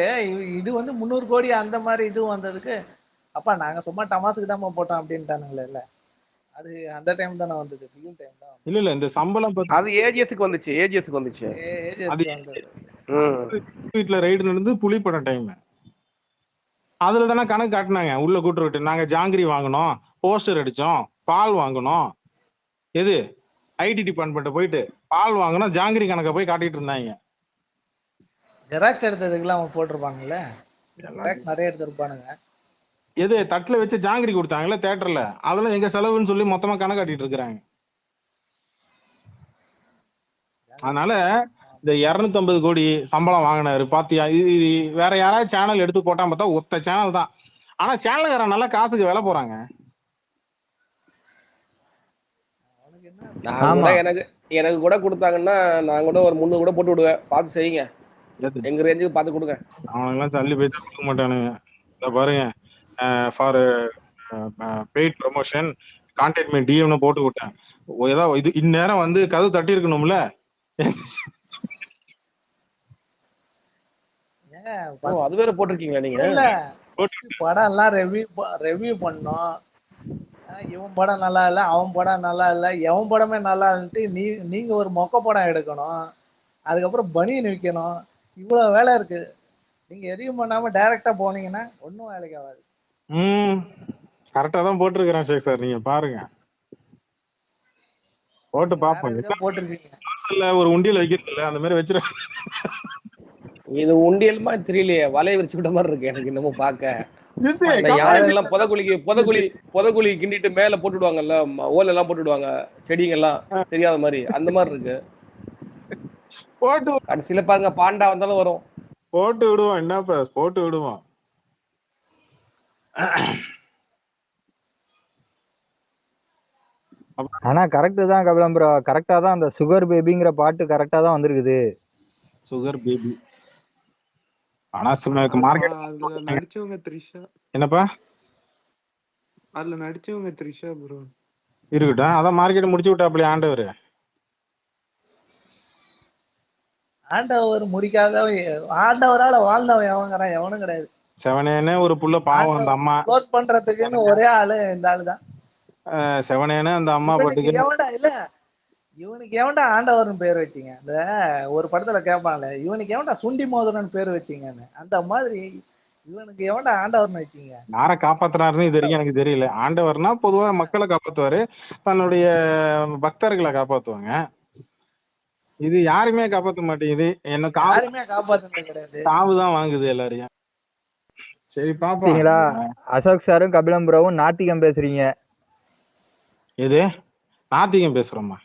S3: இது வந்து 300 கோடி அந்த மாதிரி இது வந்ததுக்கு அப்பா நாங்க சும்மா டமாசுக்கு தான் போட்டோம் அப்படின்ட்டானுங்களே. இல்ல அது அந்த டைம் தானே வந்தது, பிகில் டைம் தான்.
S1: இல்ல இந்த சம்பளம்
S2: அது ஏஜிஎஸ்க்கு வந்துச்சு.
S1: வீட்டுல ரைடு நடந்து புலி பட டைம் அதுல தானே கணக்கு காட்டினாங்க. உள்ள கூட்டு விட்டு நாங்க ஜாங்கிரி வாங்கணும், போஸ்டர் அடிச்சோம், பால் வாங்கணும், எது ஐடி டிபார்ட்மெண்ட் போயிட்டு பால் வாங்கணும், ஜாங்கிரி கணக்க போய் காட்டிட்டு இருந்தாங்க.
S3: ஜெராக்ஸ் எடுத்ததுக்குலாம் அவங்க போட்டிருப்பாங்கல்ல, நிறைய எடுத்திருப்பானுங்க.
S1: எது தட்டுல வச்சு ஜாங்கிரி கொடுத்தாங்கல்ல தியேட்டர்ல, அதெல்லாம் எங்க செலவுன்னு சொல்லி மொத்தமா கணக்கு காட்டிட்டு இருக்கிறாங்க. அதனால இந்த 250 கோடி சம்பளம் வாங்கினாரு பாத்தியா, இது வேற யாராவது சேனல் எடுத்து போட்டா பார்த்தா ஒத்த சேனல் தான். ஆனா சேனல்காரன் நல்லா காசுக்கு விலை போறாங்க.
S2: எனக்கு கூட கொடுத்தாங்கன்னா நான் கூட ஒரு 300 கூட போட்டு விடுவேன். பார்த்து செய்யுங்க, எங்க ரேஞ்சுக்கு பார்த்து கொடுங்க.
S1: அவனுங்கெல்லாம் சல்லி பைசா கொடுக்க மாட்டானுங்க. பாருங்க, for paid promotion content me டிஎம்னு போட்டு விட்டேன். ஏதாவது இது இந்நேரம் வந்து கதவு தட்டி இருக்கணும்ல.
S2: அது வேற போட்டிருக்கீங்களா நீங்க?
S3: இல்ல படம் எல்லாம் ரெவ்யூ பண்ணோம். இவன் படம் நல்லா இல்ல, அவன் படம் நல்லா இல்ல, எவன் படமே நல்லா இல்லன்ட்டு நீங்க ஒரு மொக்க படம் எடுக்கணும், அதுக்கப்புறம் பனியன் விற்கணும், இவ்வளவு வேலை இருக்கு. நீங்க எதையும் பண்ணாம டைரக்டா போனீங்கன்னா ஒன்னும் வேலைக்கு ஆகாது.
S1: கரெக்டா தான் போட்டிருக்கிறேன் ஷேக் சார், நீங்க பாருங்க, போட்டு பாப்போம்.
S3: போட்டிருக்கீங்க
S1: ஒரு உண்டியல் வைக்கிறது இல்ல, அந்த மாதிரி வச்சிரு.
S2: இது உண்டியல் மாதிரி தெரியலையே, வலைய விரிச்சு விட்ட மாதிரி இருக்கு எனக்கு இன்னமும் பார்க்க.
S1: ஜிசி,
S2: இந்த யானைகள்லாம் புதக்குழி கிண்டிட்டு மேல போட்டுடுவாங்கல்ல, ஓலை எல்லாம் போட்டுடுவாங்க, செடிங்க எல்லாம் தெரியாத மாதிரி, அந்த மாதிரி இருக்கு.
S1: போட்டு
S2: கடைசியில பாருங்க பாண்டா வந்தாலும் வரும்.
S1: போட்டு விடுவோம், என்னப்பா போட்டு விடுவோம்.
S4: ஆனா கரெக்ட் தான் கபிலம் ப்ரோ, கரெக்டா தான் அந்த சுகர் பேபிங்கிற பாட்டு கரெக்டா தான் வந்திருக்குது.
S1: Sugar baby. ஆனா மார்க்கெட்
S6: அதுல நடிச்சவங்க த்ரிஷா.
S1: என்னப்பா
S6: அதுல நடிச்சவங்க த்ரிஷா ப்ரோ.
S1: இருக்கட்டும், அதான் மார்க்கெட் முடிச்சு விட்டாப்ல ஆண்டவர்.
S3: ஆண்டவர் முடிக்காதவன், ஆண்டவரால வாழ்ந்தவன் எவங்கிறான்? எவனும் கிடையாது.
S1: செவனேன்னு ஒரு புள்ள பாவம் அந்த அம்மா
S3: க்ளோஸ் பண்றதுக்குன்னு ஒரே ஆளு இந்த ஆளுதான்.
S1: செவனேன்னு அந்த அம்மா
S3: இவனுக்கு
S1: பாட்டுக்கு
S3: எவன்டா இல்ல, இவனுக்கு எவன்டா ஆண்டவர்னு பேர் வச்சீங்க? இந்த ஒரு படத்துல கேட்பான்ல, இவனுக்கு எவன்டா சுண்டி மோதரன் பேர் வச்சீங்கன்னு, அந்த மாதிரி இவனுக்கு எவன்டா ஆண்டவர்னு வச்சீங்க?
S1: யாரை காப்பாத்துறாருன்னு இது வரைக்கும் எனக்கு தெரியல. ஆண்டவர்னா பொதுவா மக்களை காப்பாத்துவாரு, தன்னுடைய பக்தர்களை காப்பாத்துவாங்க. இது யாருமே காப்பாத்த மாட்டேங்குது. என்ன
S3: யாருமே காப்பாத்துறது கிடையாது.
S1: காவுதான் வாங்குது எல்லாரையும். சரி பாப்போம்.
S4: பாத்தீங்களா, அசோக் சாரும் கபிலம் ப்ரோவும் நாத்திகம் பேசுறீங்க.
S1: எது நாத்திகம் பேசுறோமா?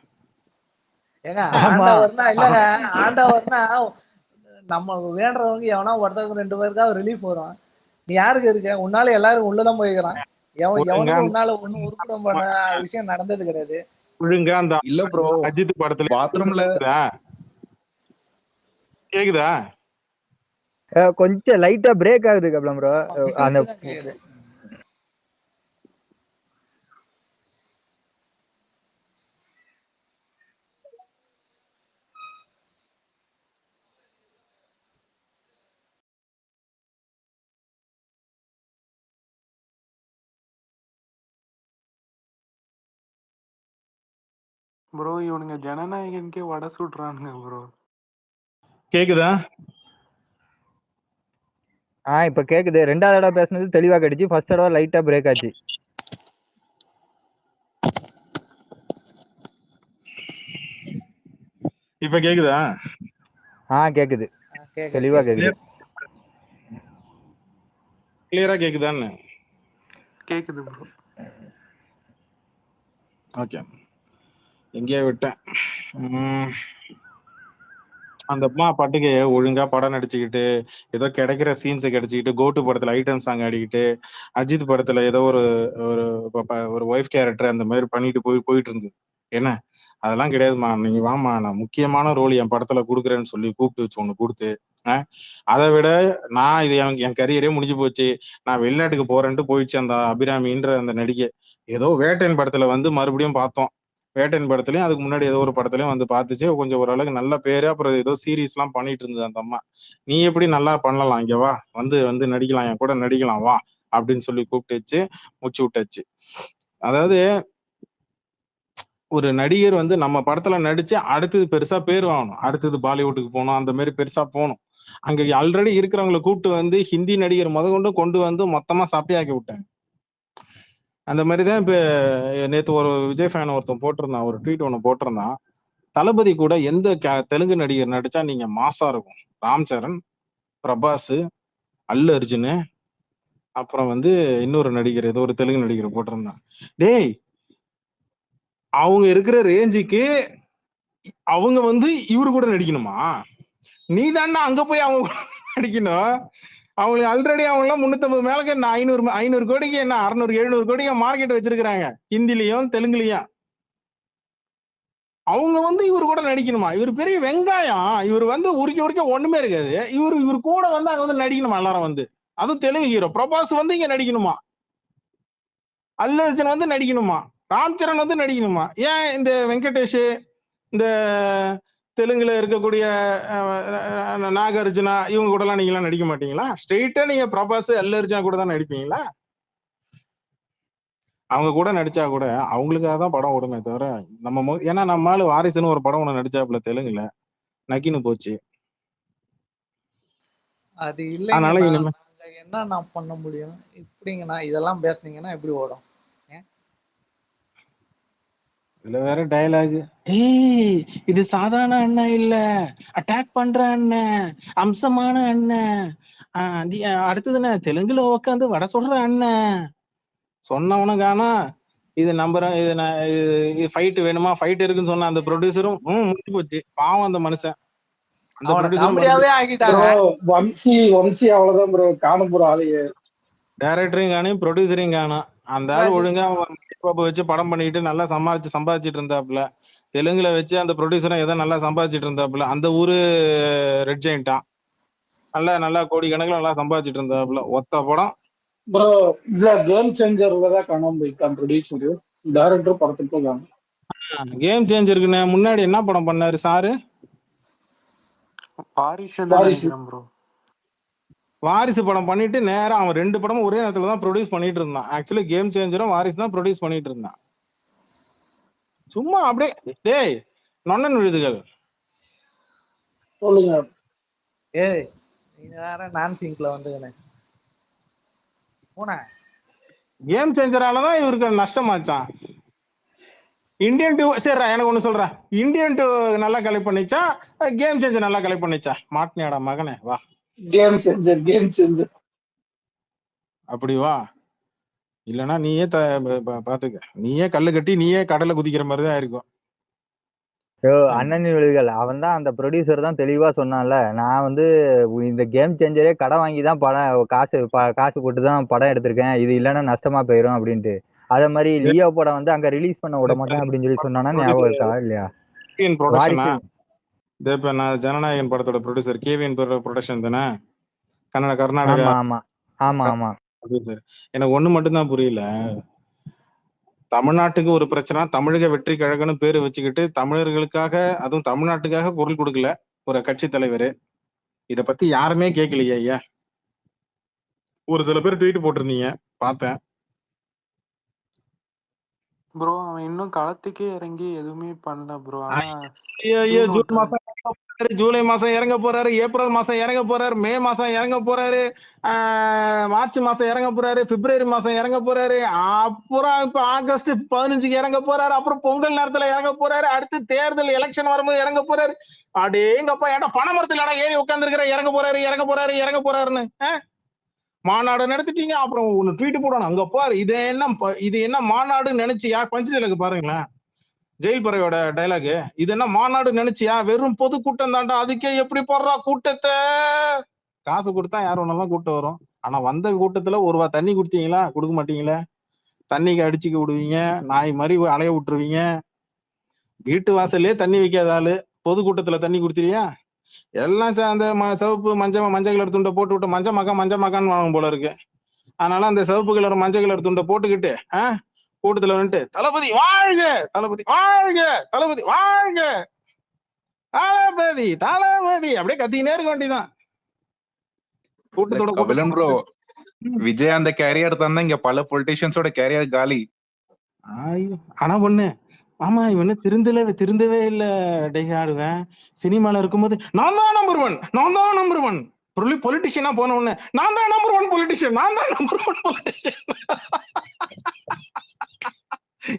S3: ஏங்க
S4: ஆமா.
S3: ஆண்டவர்னா இல்லங்க, ஆண்டவர்னா நம்ம வேண்டவங்க எவனா ஒருத்தவங்க 2 பேருக்காவது ரிலீஃப் வரும். நீ யாருக்கு இருக்க? உன்னால எல்லாரும் உள்ளதான் போய்க்கிறான். எவனுக்கும் உன்னால ஒண்ணும் உருப்படம் பண்ண விஷயம் நடந்தது கிடையாது.
S1: ஒழுங்கா அந்த
S5: இல்ல ப்ரோ,
S1: அஜித் படத்துல
S5: பாத்ரூம்ல
S1: கேக்குதா?
S4: கொஞ்சம் லைட்டா பிரேக் ஆகுது கபிலம் ப்ரோ. அந்த
S3: கேக்குது.
S6: ப்ரோ இவனுங்க ஜனநாயகனுக்கே வடை சுடுறானுங்க ப்ரோ.
S1: கேக்குதா?
S4: இப்ப கேக்குது. 2வது தடவை பேசுனது தெளிவா கேட்டுச்சு, ஃபர்ஸ்ட் தடவை லைட்டா பிரேக் ஆச்சு.
S1: இப்ப கேக்குதா?
S4: கேக்குது, தெளிவா கேக்குது.
S1: கிளியரா கேக்குதான்னு?
S6: கேக்குது ப்ரோ.
S1: ஓகே, எங்கேயா விட்டேன். அந்த அம்மா பாட்டுக்கு ஒழுங்கா படம் நடிச்சுக்கிட்டு, ஏதோ கிடைக்கிற சீன்ஸை கிடைச்சிக்கிட்டு, கோட்டு படத்துல ஐட்டம் சாங் ஆடிக்கிட்டு, அஜித் படத்துல ஏதோ ஒரு ஒரு ஒரு ஒய்ஃப் கேரக்டர் அந்த மாதிரி பண்ணிட்டு போயிட்டு இருந்தது. என்ன அதெல்லாம் கிடையாதுமா, நீங்க வாமா, நான் முக்கியமான ரோல் என் படத்துல கொடுக்குறேன்னு சொல்லி கூப்பிட்டு வச்சு ஒண்ணு கொடுத்து, அதை விட நான் இது என் கரியரே முடிஞ்சு போச்சு, நான் வெளிநாட்டுக்கு போறேன்ட்டு போயிடுச்சு அந்த அபிராமின்ற அந்த நடிகை. ஏதோ வேட்டையன் படத்துல வந்து மறுபடியும் பார்த்தோம். வேட்டையன் படத்துலயும் அதுக்கு முன்னாடி ஏதோ ஒரு படத்துலயும் வந்து பார்த்துச்சு, கொஞ்சம் ஓரளவுக்கு நல்ல பேரு. அப்புறம் ஏதோ சீரீஸ் எல்லாம் பண்ணிட்டு இருந்தது அந்த அம்மா. நீ எப்படி நல்லா பண்ணலாம், இங்க வா, வந்து வந்து நடிக்கலாம், என் கூட நடிக்கலாம் வா அப்படின்னு சொல்லி கூப்பிட்டு வச்சு முச்சு விட்டாச்சு. அதாவது ஒரு நடிகர் வந்து நம்ம படத்துல நடிச்சு அடுத்தது பெருசா பேர் வாங்கணும், அடுத்தது பாலிவுட்டுக்கு போகணும், அந்த மாதிரி பெருசா போகணும். அங்க ஆல்ரெடி இருக்கிறவங்களை கூப்பிட்டு வந்து ஹிந்தி நடிகர் கொண்டு வந்து மொத்தமா சப்பையாக்கி விட்டாங்க. அந்த மாதிரிதான் இப்ப நேத்து ஒரு விஜய் ஃபேன் ஒருத்தன் போட்டிருந்தான், ஒரு ட்வீட் ஒண்ணு போட்டிருந்தான். தளபதி கூட எந்த தெலுங்கு நடிகர் நடிச்சா நீங்க மாசா இருக்கும்? ராம் சரண், பிரபாஸ், அல்லு அர்ஜுனு, அப்புறம் வந்து இன்னொரு நடிகர், ஏதோ ஒரு தெலுங்கு நடிகர் போட்டிருந்தான். டேய், அவங்க இருக்கிற ரேஞ்சுக்கு அவங்க வந்து இவரு கூட நடிக்கணுமா? நீ தானே அங்க போய் அவங்க கூட நடிக்கணும். அவங்களுக்கு ஆல்ரெடி அவங்க எல்லாம் 350 மேலக்கு 500 கோடிக்கு என்ன 600 700 கோடிக்கு மார்க்கெட் வச்சிருக்காங்க, ஹிந்திலையும் தெலுங்குலயும். அவங்க வந்து இவரு கூட நடிக்கணுமா? இவர் பெரிய வெங்காயம், இவர் வந்து உரிக்க ஒண்ணுமே இருக்காது. இவரு கூட வந்து அங்க வந்து நடிக்கணுமா எல்லாரும் வந்து? அதுவும் தெலுங்கு ஹீரோ பிரபாஸ் வந்து இங்க நடிக்கணுமா? அல்லு அர்ஜுன் வந்து நடிக்கணுமா? ராம் சரண் வந்து நடிக்கணுமா? ஏன் இந்த வெங்கடேஷ், இந்த தெலுங்குல இருக்கக்கூடிய நாகார்ஜுனா இவங்க கூட எல்லாம் நீங்க எல்லாம் நடிக்க மாட்டீங்களா? ஸ்ட்ரெயிட்டா நீங்க பிரபாஸ் அல்லு அர்ஜுனா கூட தான் நடிப்பீங்களா? அவங்க கூட நடிச்சா கூட அவங்களுக்காக தான் படம் ஓடுமே தவிர ஏன்னா நம்மளால வாரிசுன்னு ஒரு படம் ஒண்ணு நடிச்சாப்புல தெலுங்குல, நக்கின்னு போச்சு.
S3: அது
S1: அதனால
S3: இல்லைங்கண்ணா,
S1: இனிமே
S3: நாங்க என்ன நான் பண்ண முடியும்? இப்படிங்கண்ணா இதெல்லாம் பேசுனீங்கன்னா எப்படி ஓடும்?
S1: இதுல வேற டயலாக், ஏய் இது சாதாரண அண்ணன் இல்ல, அட்டாக் பண்ற அண்ணன், அம்சமான அண்ணன், அடுத்ததுன்னு தெலுங்குல உட்காந்து வடை சொல்ற அண்ணன். சொன்னவனும் காணா. இது நம்புறேன், இது ஃபைட் வேணுமா, ஃபைட் இருக்குன்னு சொன்ன அந்த ப்ரொடியூசரும் முடிஞ்சு போச்சு. பாவம் அந்த மனுஷன், அந்த
S3: அவனை
S1: ப்ரொடியூசரும்
S3: காமெடியாவே ஆக்கிட்டாங்க.
S7: வம்சி அவ்வளவுதான் ப்ரோ, காணும் ப்ரோ ஆளையே.
S1: டைரக்டரையும் காணும், ப்ரொடியூசரையும் காணும். அந்த ஆள் ஒழுங்கா வச்சு படம் பண்ணிட்டு நல்லா சம்பாதிச்சிட்டு இருந்தாப்புல. தெலுங்குல வச்சு அந்த ப்ரொடியூசரும் ஏதோ நல்லா சம்பாதிச்சிட்டு இருந்தாப்புல. அந்த ஊரு ரெட் ஜெயின்ட்டா நல்லா கோடி கணக்கில் நல்லா சம்பாதிச்சிட்டு இருந்தாப்புல. ஒத்த படம்
S7: ப்ரோ. இதுல கேம் சேஞ்சர்ல தான் காணாம போயிட்டான் ப்ரொடியூசர், டைரக்டர் படத்துக்கு காணும்.
S1: கேம் சேஞ்சருக்குன்னு முன்னாடி என்ன படம் பண்ணாரு சாரு? வாரிசு படம் பண்ணிட்டு நேரம் அவன் 2 படமும் ஒரே நேரத்துல தான் ப்ரொடியூஸ் பண்ணிட்டு இருந்தான். ஆக்சுவலி கேம் சேஞ்சரும் வாரிசு தான் ப்ரொடியூஸ் பண்ணிட்டு இருந்தான். சும்மா அப்படியே டேய் நொண்ணன் விழுதுகள்
S7: சொல்லுங்க.
S3: ஏய் நீங்க வேற நான் சிங்க்ல வந்துங்கண்ணே போன
S1: கேம் சேஞ்சராலதான் இவருக்கு நஷ்டமாச்சான். இந்தியன் 2 சரி எனக்கு ஒண்ணு சொல்றேன், இந்தியன் 2 நல்லா கலெக்ட் பண்ணிச்சா, கேம் சேஞ்சர் நல்லா கலெக்ட் பண்ணிச்சா? மாட்டினியாடா மகனே, வா
S7: கேம் சேஞ்சர்
S1: அப்படி வா. இல்லனா நீயே பாத்துக்க, நீயே கல்லு கட்டி நீயே கடலை குதிக்கிற மாதிரிதான் இருக்கும்.
S4: அண்ணன் விழுதுகள் அவன் தான், அந்த ப்ரொடியூசர் தான் தெளிவா சொன்னான்ல, நான் வந்து இந்த கேம் சேஞ்சரே கடை வாங்கி தான் படம் காசு போட்டு தான் படம் எடுத்திருக்கேன், இது இல்லைன்னா நஷ்டமா போயிடும் அப்படின்ட்டு. அதே மாதிரி லியோ படம் வந்து அங்க ரிலீஸ் பண்ண விட மாட்டேன் அப்படின்னு சொல்லி சொன்னானா ஞாபகம் இருக்கா இல்லையா?
S1: இப்ப நான் ஜனநாயகன் படத்தோட ப்ரொடியூசர் கேவிஎன் ப்ரொடக்ஷன் தானே, கர்நாடகா.
S4: ஆமா ஆமா ஆமா.
S1: எனக்கு ஒண்ணு மட்டும்தான் புரியல, தமிழ்நாட்டுக்கு ஒரு பிரச்சனை, தமிழக வெற்றி கழகம்னு பேரு வச்சுக்கிட்டு தமிழர்களுக்காக அதுவும் தமிழ்நாட்டுக்காக குரல் கொடுக்கல ஒரு கட்சி தலைவர். இத பத்தி யாருமே கேட்கலையே ஐயா. ஒரு சில பேர் ட்வீட் போட்டிருந்தீங்க பார்த்தேன்.
S6: ப்ரோ அவன் இன்னும் களத்துக்கே இறங்கி எதுவுமே பண்ணல ப்ரோ.
S1: ஜூலை மாசம் இறங்க போறாரு, ஏப்ரல் மாசம் இறங்க போறாரு, மே மாசம் இறங்க போறாரு, மார்ச் மாசம் இறங்க போறாரு, பிப்ரவரி மாசம் இறங்க போறாரு, அப்புறம் இப்ப ஆகஸ்ட் 15க்கு இறங்க போறாரு, அப்புறம் பொங்கல் நேரத்துல இறங்க போறாரு, அடுத்து தேர்தல் எலெக்ஷன் வரும்போது இறங்க போறாரு. அடேங்கப்பா, ஏடா பனைமரத்துல ஏறி உட்கார்ந்துருக்கிற, இறங்க போறாருன்னு மாநாடு நடத்திட்டீங்க. அப்புறம் ஒண்ணு ட்வீட் போடணும், அங்க பாரு இது என்ன மாநாடு நினைச்சியா? பஞ்சு டைலாக் பாருங்களேன், ஜெயில் பறையோட டைலாக், இது என்ன மாநாடு நினைச்சியா? வெறும் பொதுக்கூட்டம் தாண்டா, அதுக்கே எப்படி போடுறா கூட்டத்தை? காசு கொடுத்தா யார் ஒன்னாலும் கூட்டம் வரும். ஆனா வந்த கூட்டத்துல ஒரு ரூபா தண்ணி கொடுத்தீங்களா? கொடுக்க மாட்டீங்களா? தண்ணிக்கு அடிச்சுக்க விடுவீங்க, நாய் மாதிரி அலைய விட்டுருவீங்க. வீட்டு வாசல்லே தண்ணி வைக்காத ஆளு பொதுக்கூட்டத்துல தண்ணி கொடுத்துறியா? எல்லாம் அந்த சிவப்பு மஞ்சள் கலர் துண்டை போட்டு விட்டு மஞ்ச மக்கான்னு வாங்க போல இருக்கு. அதனால அந்த சிவப்பு கலர் மஞ்சள் கலர் துண்டை போட்டுக்கிட்டு கூட்டத்துல வந்துட்டு தளபதி வாழ்க, தளபதி வாழ்க, தளபதி வாழ்க, தளபதி அப்படியே கத்தினே இருக்க வேண்டியதான் கூட்டத்தோட.
S5: ப்ரோ விஜய் அந்த கேரியர் தந்தா இங்க பல பொலிட்டிஷியன்ஸோட கேரியர் காலி.
S1: ஆனா ஒண்ணு, ஆமா இவனு திருந்தவே இல்ல. ஆடுவேன் சினிமால இருக்கும்போது நான் தான் நம்பர் ஒன் பொலிட்டிஷியனா போன உடனே நான் தான் நம்பர் ஒன் பொலிட்டிஷியன்.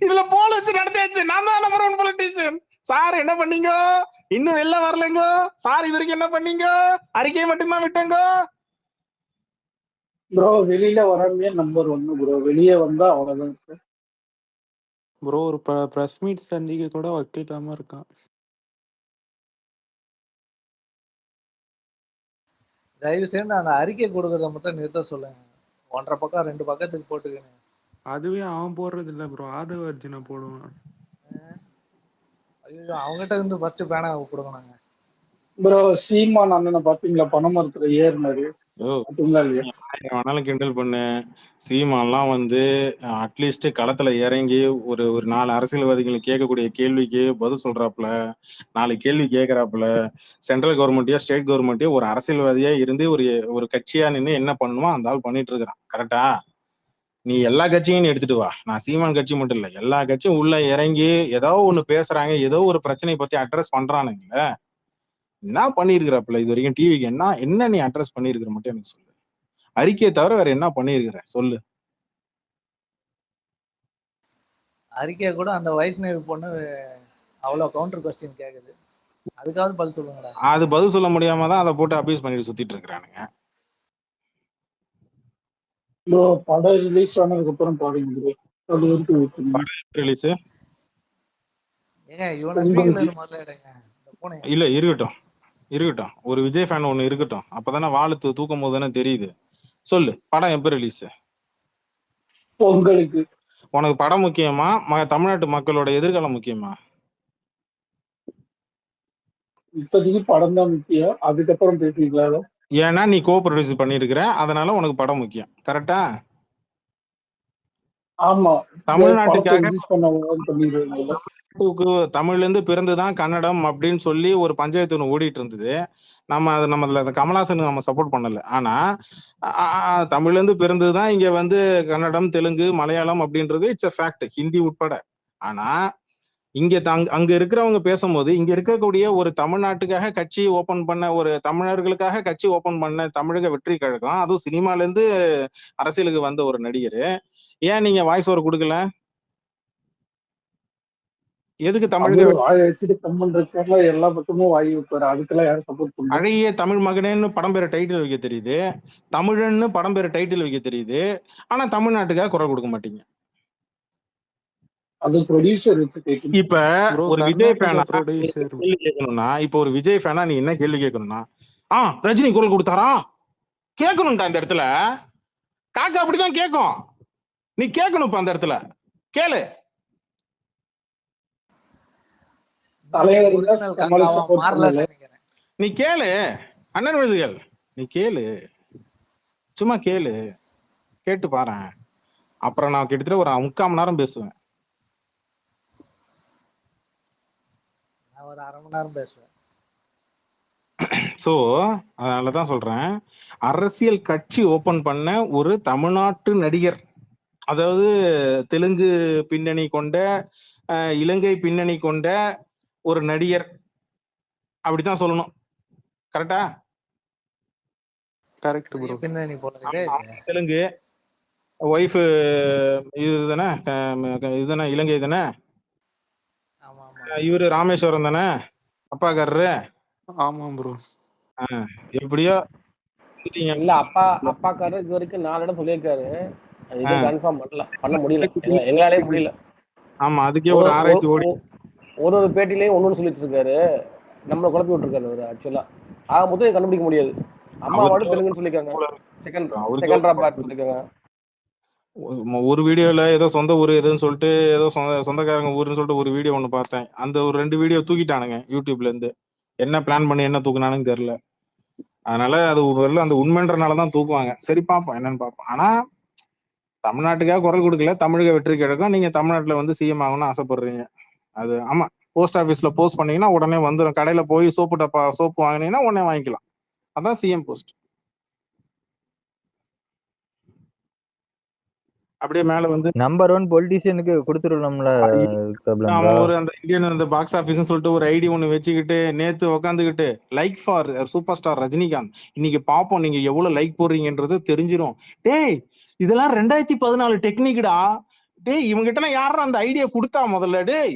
S1: இதுல போல வச்சு நடத்தியாச்சு, நான் தான் நம்பர் ஒன் பொலிட்டிஷியன். சார் என்ன பண்ணீங்க? இன்னும் வெளில வரலங்க சார். இது வரைக்கும் என்ன பண்ணீங்க? அறிக்கையை மட்டும்தான் விட்டங்க
S7: ப்ரோ. வெளியில வராமே நம்பர் 1 ப்ரோ, வெளியே வந்தா அவ்வளவுதான்
S6: ப்ரோ. ஒரு பிரஸ் மீட் சந்திக்க கூட வக்கில்லாம இருக்கான்.
S3: தயவு செய்து அந்த அறிக்கை கொடுக்கறத மட்டும் நிறுத்த சொல்லுங்க. 1.5 பக்கம் 2 பக்கத்துக்கு போட்டுக்கணும்.
S6: அதுவே அவன் போடுறது இல்ல ப்ரோ, ஆதவ அர்ஜுனா போடுவான்.
S3: ஐயோ, அவங்ககிட்ட இருந்து ஃபர்ஸ்ட் பேனா கொடுக்கணுங்க
S7: ப்ரோ. சீமான் அண்ணனை பாத்தீங்களா, பனைமரத்துல ஏறினாரு.
S1: ஆனாலும் கிண்டல் பண்ணு. சீமான்லாம் வந்து அட்லீஸ்ட் களத்துல இறங்கி ஒரு 4 அரசியல்வாதிகளுக்கு கேட்கக்கூடிய கேள்விக்கு பதில் சொல்றாப்புல, 4 கேள்வி கேட்கறாப்புல. சென்ட்ரல் கவர்மெண்ட்டையோ ஸ்டேட் கவர்மெண்ட்டையோ ஒரு அரசியல்வாதியா இருந்து ஒரு கட்சியா நின்று என்ன பண்ணுமோ அந்த ஆள் பண்ணிட்டு இருக்கிறான். கரெக்டா? நீ எல்லா கட்சியும் எடுத்துட்டு வா, நான் சீமான் கட்சி மட்டும் இல்ல, எல்லா கட்சியும் உள்ள இறங்கி ஏதோ ஒண்ணு பேசுறாங்க, ஏதோ ஒரு பிரச்சனையை பத்தி அட்ரஸ் பண்றானுங்கள, என்ன பண்ணிருக்கிறப்பல இது வரைக்கும் டிவிக்கு என்ன நீ அட்ரஸ் பண்ணிருக்கிற மட்டும் எனக்கு சொல்லு. அறிக்கையை தவிர வேற என்ன பண்ணிருக்கிற சொல்லு.
S3: அறிக்கையை கூட அந்த வைஷ்ணவி பொண்ணு அவ்வளவு கவுண்டர் கொஸ்டின் கேக்குது, அதுக்காவது பதில் சொல்லுங்கடா.
S1: அது பதில் சொல்ல முடியாம தான் அதை போட்டு அபியூஸ் பண்ணிட்டு சுத்திட்டு இருக்கிறானுங்க.
S7: ப்ரோ படம் ரிலீஸ் ஆனதுக்கு அப்புறம் பாருங்க ப்ரோ, அது வரைக்கும் wait பண்ணுங்க.
S1: ரிலீஸ்
S3: ஏங்க இவனை ஸ்பீக்கர்ல இருந்து முதல்ல எடுங்க இந்த பூனை.
S1: இல்ல இருக்கட்டும், ஒரு விஜய் ஃபேன் ஒண்ணு இருக்கட்டும், அப்பதானே வாழு தூக்கும் போது தானே தெரியுது. சொல்லு, படம் எப்ப ரிலீஸ்?
S7: பொங்கலுக்கு.
S1: உனக்கு படம் முக்கியமா, தமிழ்நாட்டு மக்களோட எதிர்காலம் முக்கியமா?
S7: இப்போதைக்கு படம் தான் முக்கியம், அதுக்கப்புறம் பேசிக்கலாம்.
S1: ஏன்னா நீ கோ ப்ரொடியூஸ் பண்ணிருக்கிற, அதனால உனக்கு படம் முக்கியம். கரெக்டா?
S7: ஆமா,
S1: தமிழ்நாட்டுக்காக
S7: ரிலீஸ் பண்ணிடுவாங்க.
S1: தமிழ்ல இருந்து பிறந்துதான் கன்னடம் அப்படின்னு சொல்லி ஒரு பஞ்சாயத்து ஒன்று ஓடிட்டு இருந்தது. நம்ம கமலாசன் நம்ம சப்போர்ட் பண்ணல. ஆனா தமிழ்ல இருந்து பிறந்ததுதான் இங்க வந்து கன்னடம், தெலுங்கு, மலையாளம் அப்படின்றது இட்ஸ் அ ஃபேக்ட், ஹிந்தி உட்பட. ஆனா இங்க அங்க இருக்கிறவங்க பேசும்போது, இங்க இருக்கக்கூடிய ஒரு தமிழ்நாட்டுக்காக கட்சி ஓபன் பண்ண, ஒரு தமிழர்களுக்காக கட்சி ஓபன் பண்ண தமிழக வெற்றி கழகம், அதுவும் சினிமால இருந்து அரசியலுக்கு வந்த ஒரு நடிகர், ஏன் நீங்க வாய்ஸ் ஓவர் கொடுக்கல? எதுக்கு தமிழக
S7: வாய் வச்சுட்டு கம்மன்றதுக்காக எல்லா பக்கமும் வாய் வைப்பாரு, அதுக்கெல்லாம் யாரும் சப்போர்ட் பண்ணுங்க.
S1: அழகிய தமிழ் மகனேன்னு படம் பேர டைட்டில் வைக்க தெரியுது, தமிழன்னு படம் பேர டைட்டில் வைக்க தெரியுது, ஆனா தமிழ்நாட்டுக்காக குரல் கொடுக்க மாட்டீங்க.
S7: அது ப்ரொடியூசர் வச்சு கேட்கணும்.
S1: இப்ப ஒரு விஜய் ஃபேனா கேள்வி கேட்கணும்னா, இப்ப ஒரு விஜய் ஃபேனா நீ என்ன கேள்வி கேட்கணும்னா, ரஜினி குரல் கொடுத்தாரா கேட்கணும்டா. இந்த இடத்துல காக்கா அப்படிதான் கேட்கும், நீ கேட்கணும். இப்ப அந்த இடத்துல கேளு. நீ கேளு அண்ணன் விழுதுகள், நீ கேளு, சும்மா கேளு, கேட்டு பாரு. அப்புறம் நான் கிட்டத்தட்ட ஒரு 3/4 மணி நேரம் பேசுவேன்.
S3: ஒரு 1/2 மணி நேரம் பேசுவேன்.
S1: சோ அதனாலதான் சொல்றேன், அரசியல் கட்சி ஓபன் பண்ண ஒரு தமிழ்நாட்டு நடிகர், அதாவது தெலுங்கு பின்னணி கொண்ட, இலங்கை பின்னணி கொண்ட ஒரு நடிகர், அப்படித்தான் சொல்லணும். கரெக்டா?
S6: Correct bro.
S3: பின்னணி போடுறது
S1: தெலுங்கு, ஒய்ஃப் இதுதானே இலங்கை தானே, இவரு ராமேஸ்வரம் தானே அப்பாக்காரரு.
S6: ஆமா ப்ரோ.
S1: எப்படியோ
S2: இல்ல, அப்பாக்காரரு இது வரைக்கும் 4 இடம் சொல்லியிருக்காரு, இது கன்ஃபார்ம் பண்ண முடியல, எங்களாலே முடியல.
S1: ஆமா, அதுக்கே ஒரு ஆராய்ச்சி ஓடி
S2: ஒரு பேட்டிலையும் ஒண்ணு சொல்லிட்டு இருக்காரு, நம்மள குழப்பி விட்டுருக்காரு அவரு. ஆக்சுவலா ஆக மொத்தம் கண்டுபிடிக்க முடியாது. அம்மாவோட தெலுங்குன்னு சொல்லிருக்காங்க, செகண்ட் சொல்லிருக்காங்க.
S1: ஒரு வீடியோல ஏதோ சொந்த ஊர் எதுன்னு சொல்லிட்டு, ஏதோ சொந்தக்காரங்க ஊருன்னு சொல்லிட்டு ஒரு வீடியோ ஒண்ணு பார்த்தேன். அந்த ஒரு 2 வீடியோ தூக்கிட்டானுங்க யூடியூப்ல இருந்து. என்ன பிளான் பண்ணி என்ன தூக்குனானுன்னு தெரியல. அதனால அது அந்த உண்மைன்றனாலதான் தூக்குவாங்க. சரி, பார்ப்போம் என்னன்னு பார்ப்போம். ஆனா தமிழ்நாட்டுக்காக குரல் கொடுக்கல, தமிழக வெற்றி கழகம். நீங்க தமிழ்நாட்டுல வந்து சிஎம் ஆகணும்னு ஆசைப்படுறீங்க. அது ஆமா, போஸ்ட் ஆபீஸ்ல போஸ்ட் பண்ணீங்கன்னா உடனே வந்துடும். கடையில போய் சோப்பு வாங்கினீங்கன்னா உடனே வாங்கிக்கலாம். அதான் சிஎம் போஸ்ட். அப்படியே மேல வந்து
S4: நம்பர் 1 பொலிட்டிஷியனுக்கு கொடுத்துடலாம்ல.
S1: ஒரு அந்த இந்தியன் அந்த பாக்ஸ் ஆபீஸ் சொல்லிட்டு ஒரு ஐடி ஒண்ணு வச்சுக்கிட்டு நேத்து உட்காந்துக்கிட்டு like for super star Rajinikanth, இன்னைக்கு பாப்போம் நீங்க எவ்வளவு லைக் போடுறீங்கன்றது தெரிஞ்சிடும். டேய், இதெல்லாம் 2014 டெக்னிக்டா. டேய், இவங்க கிட்ட யாரும் அந்த ஐடியா கொடுத்தா முதல்ல? டேய்,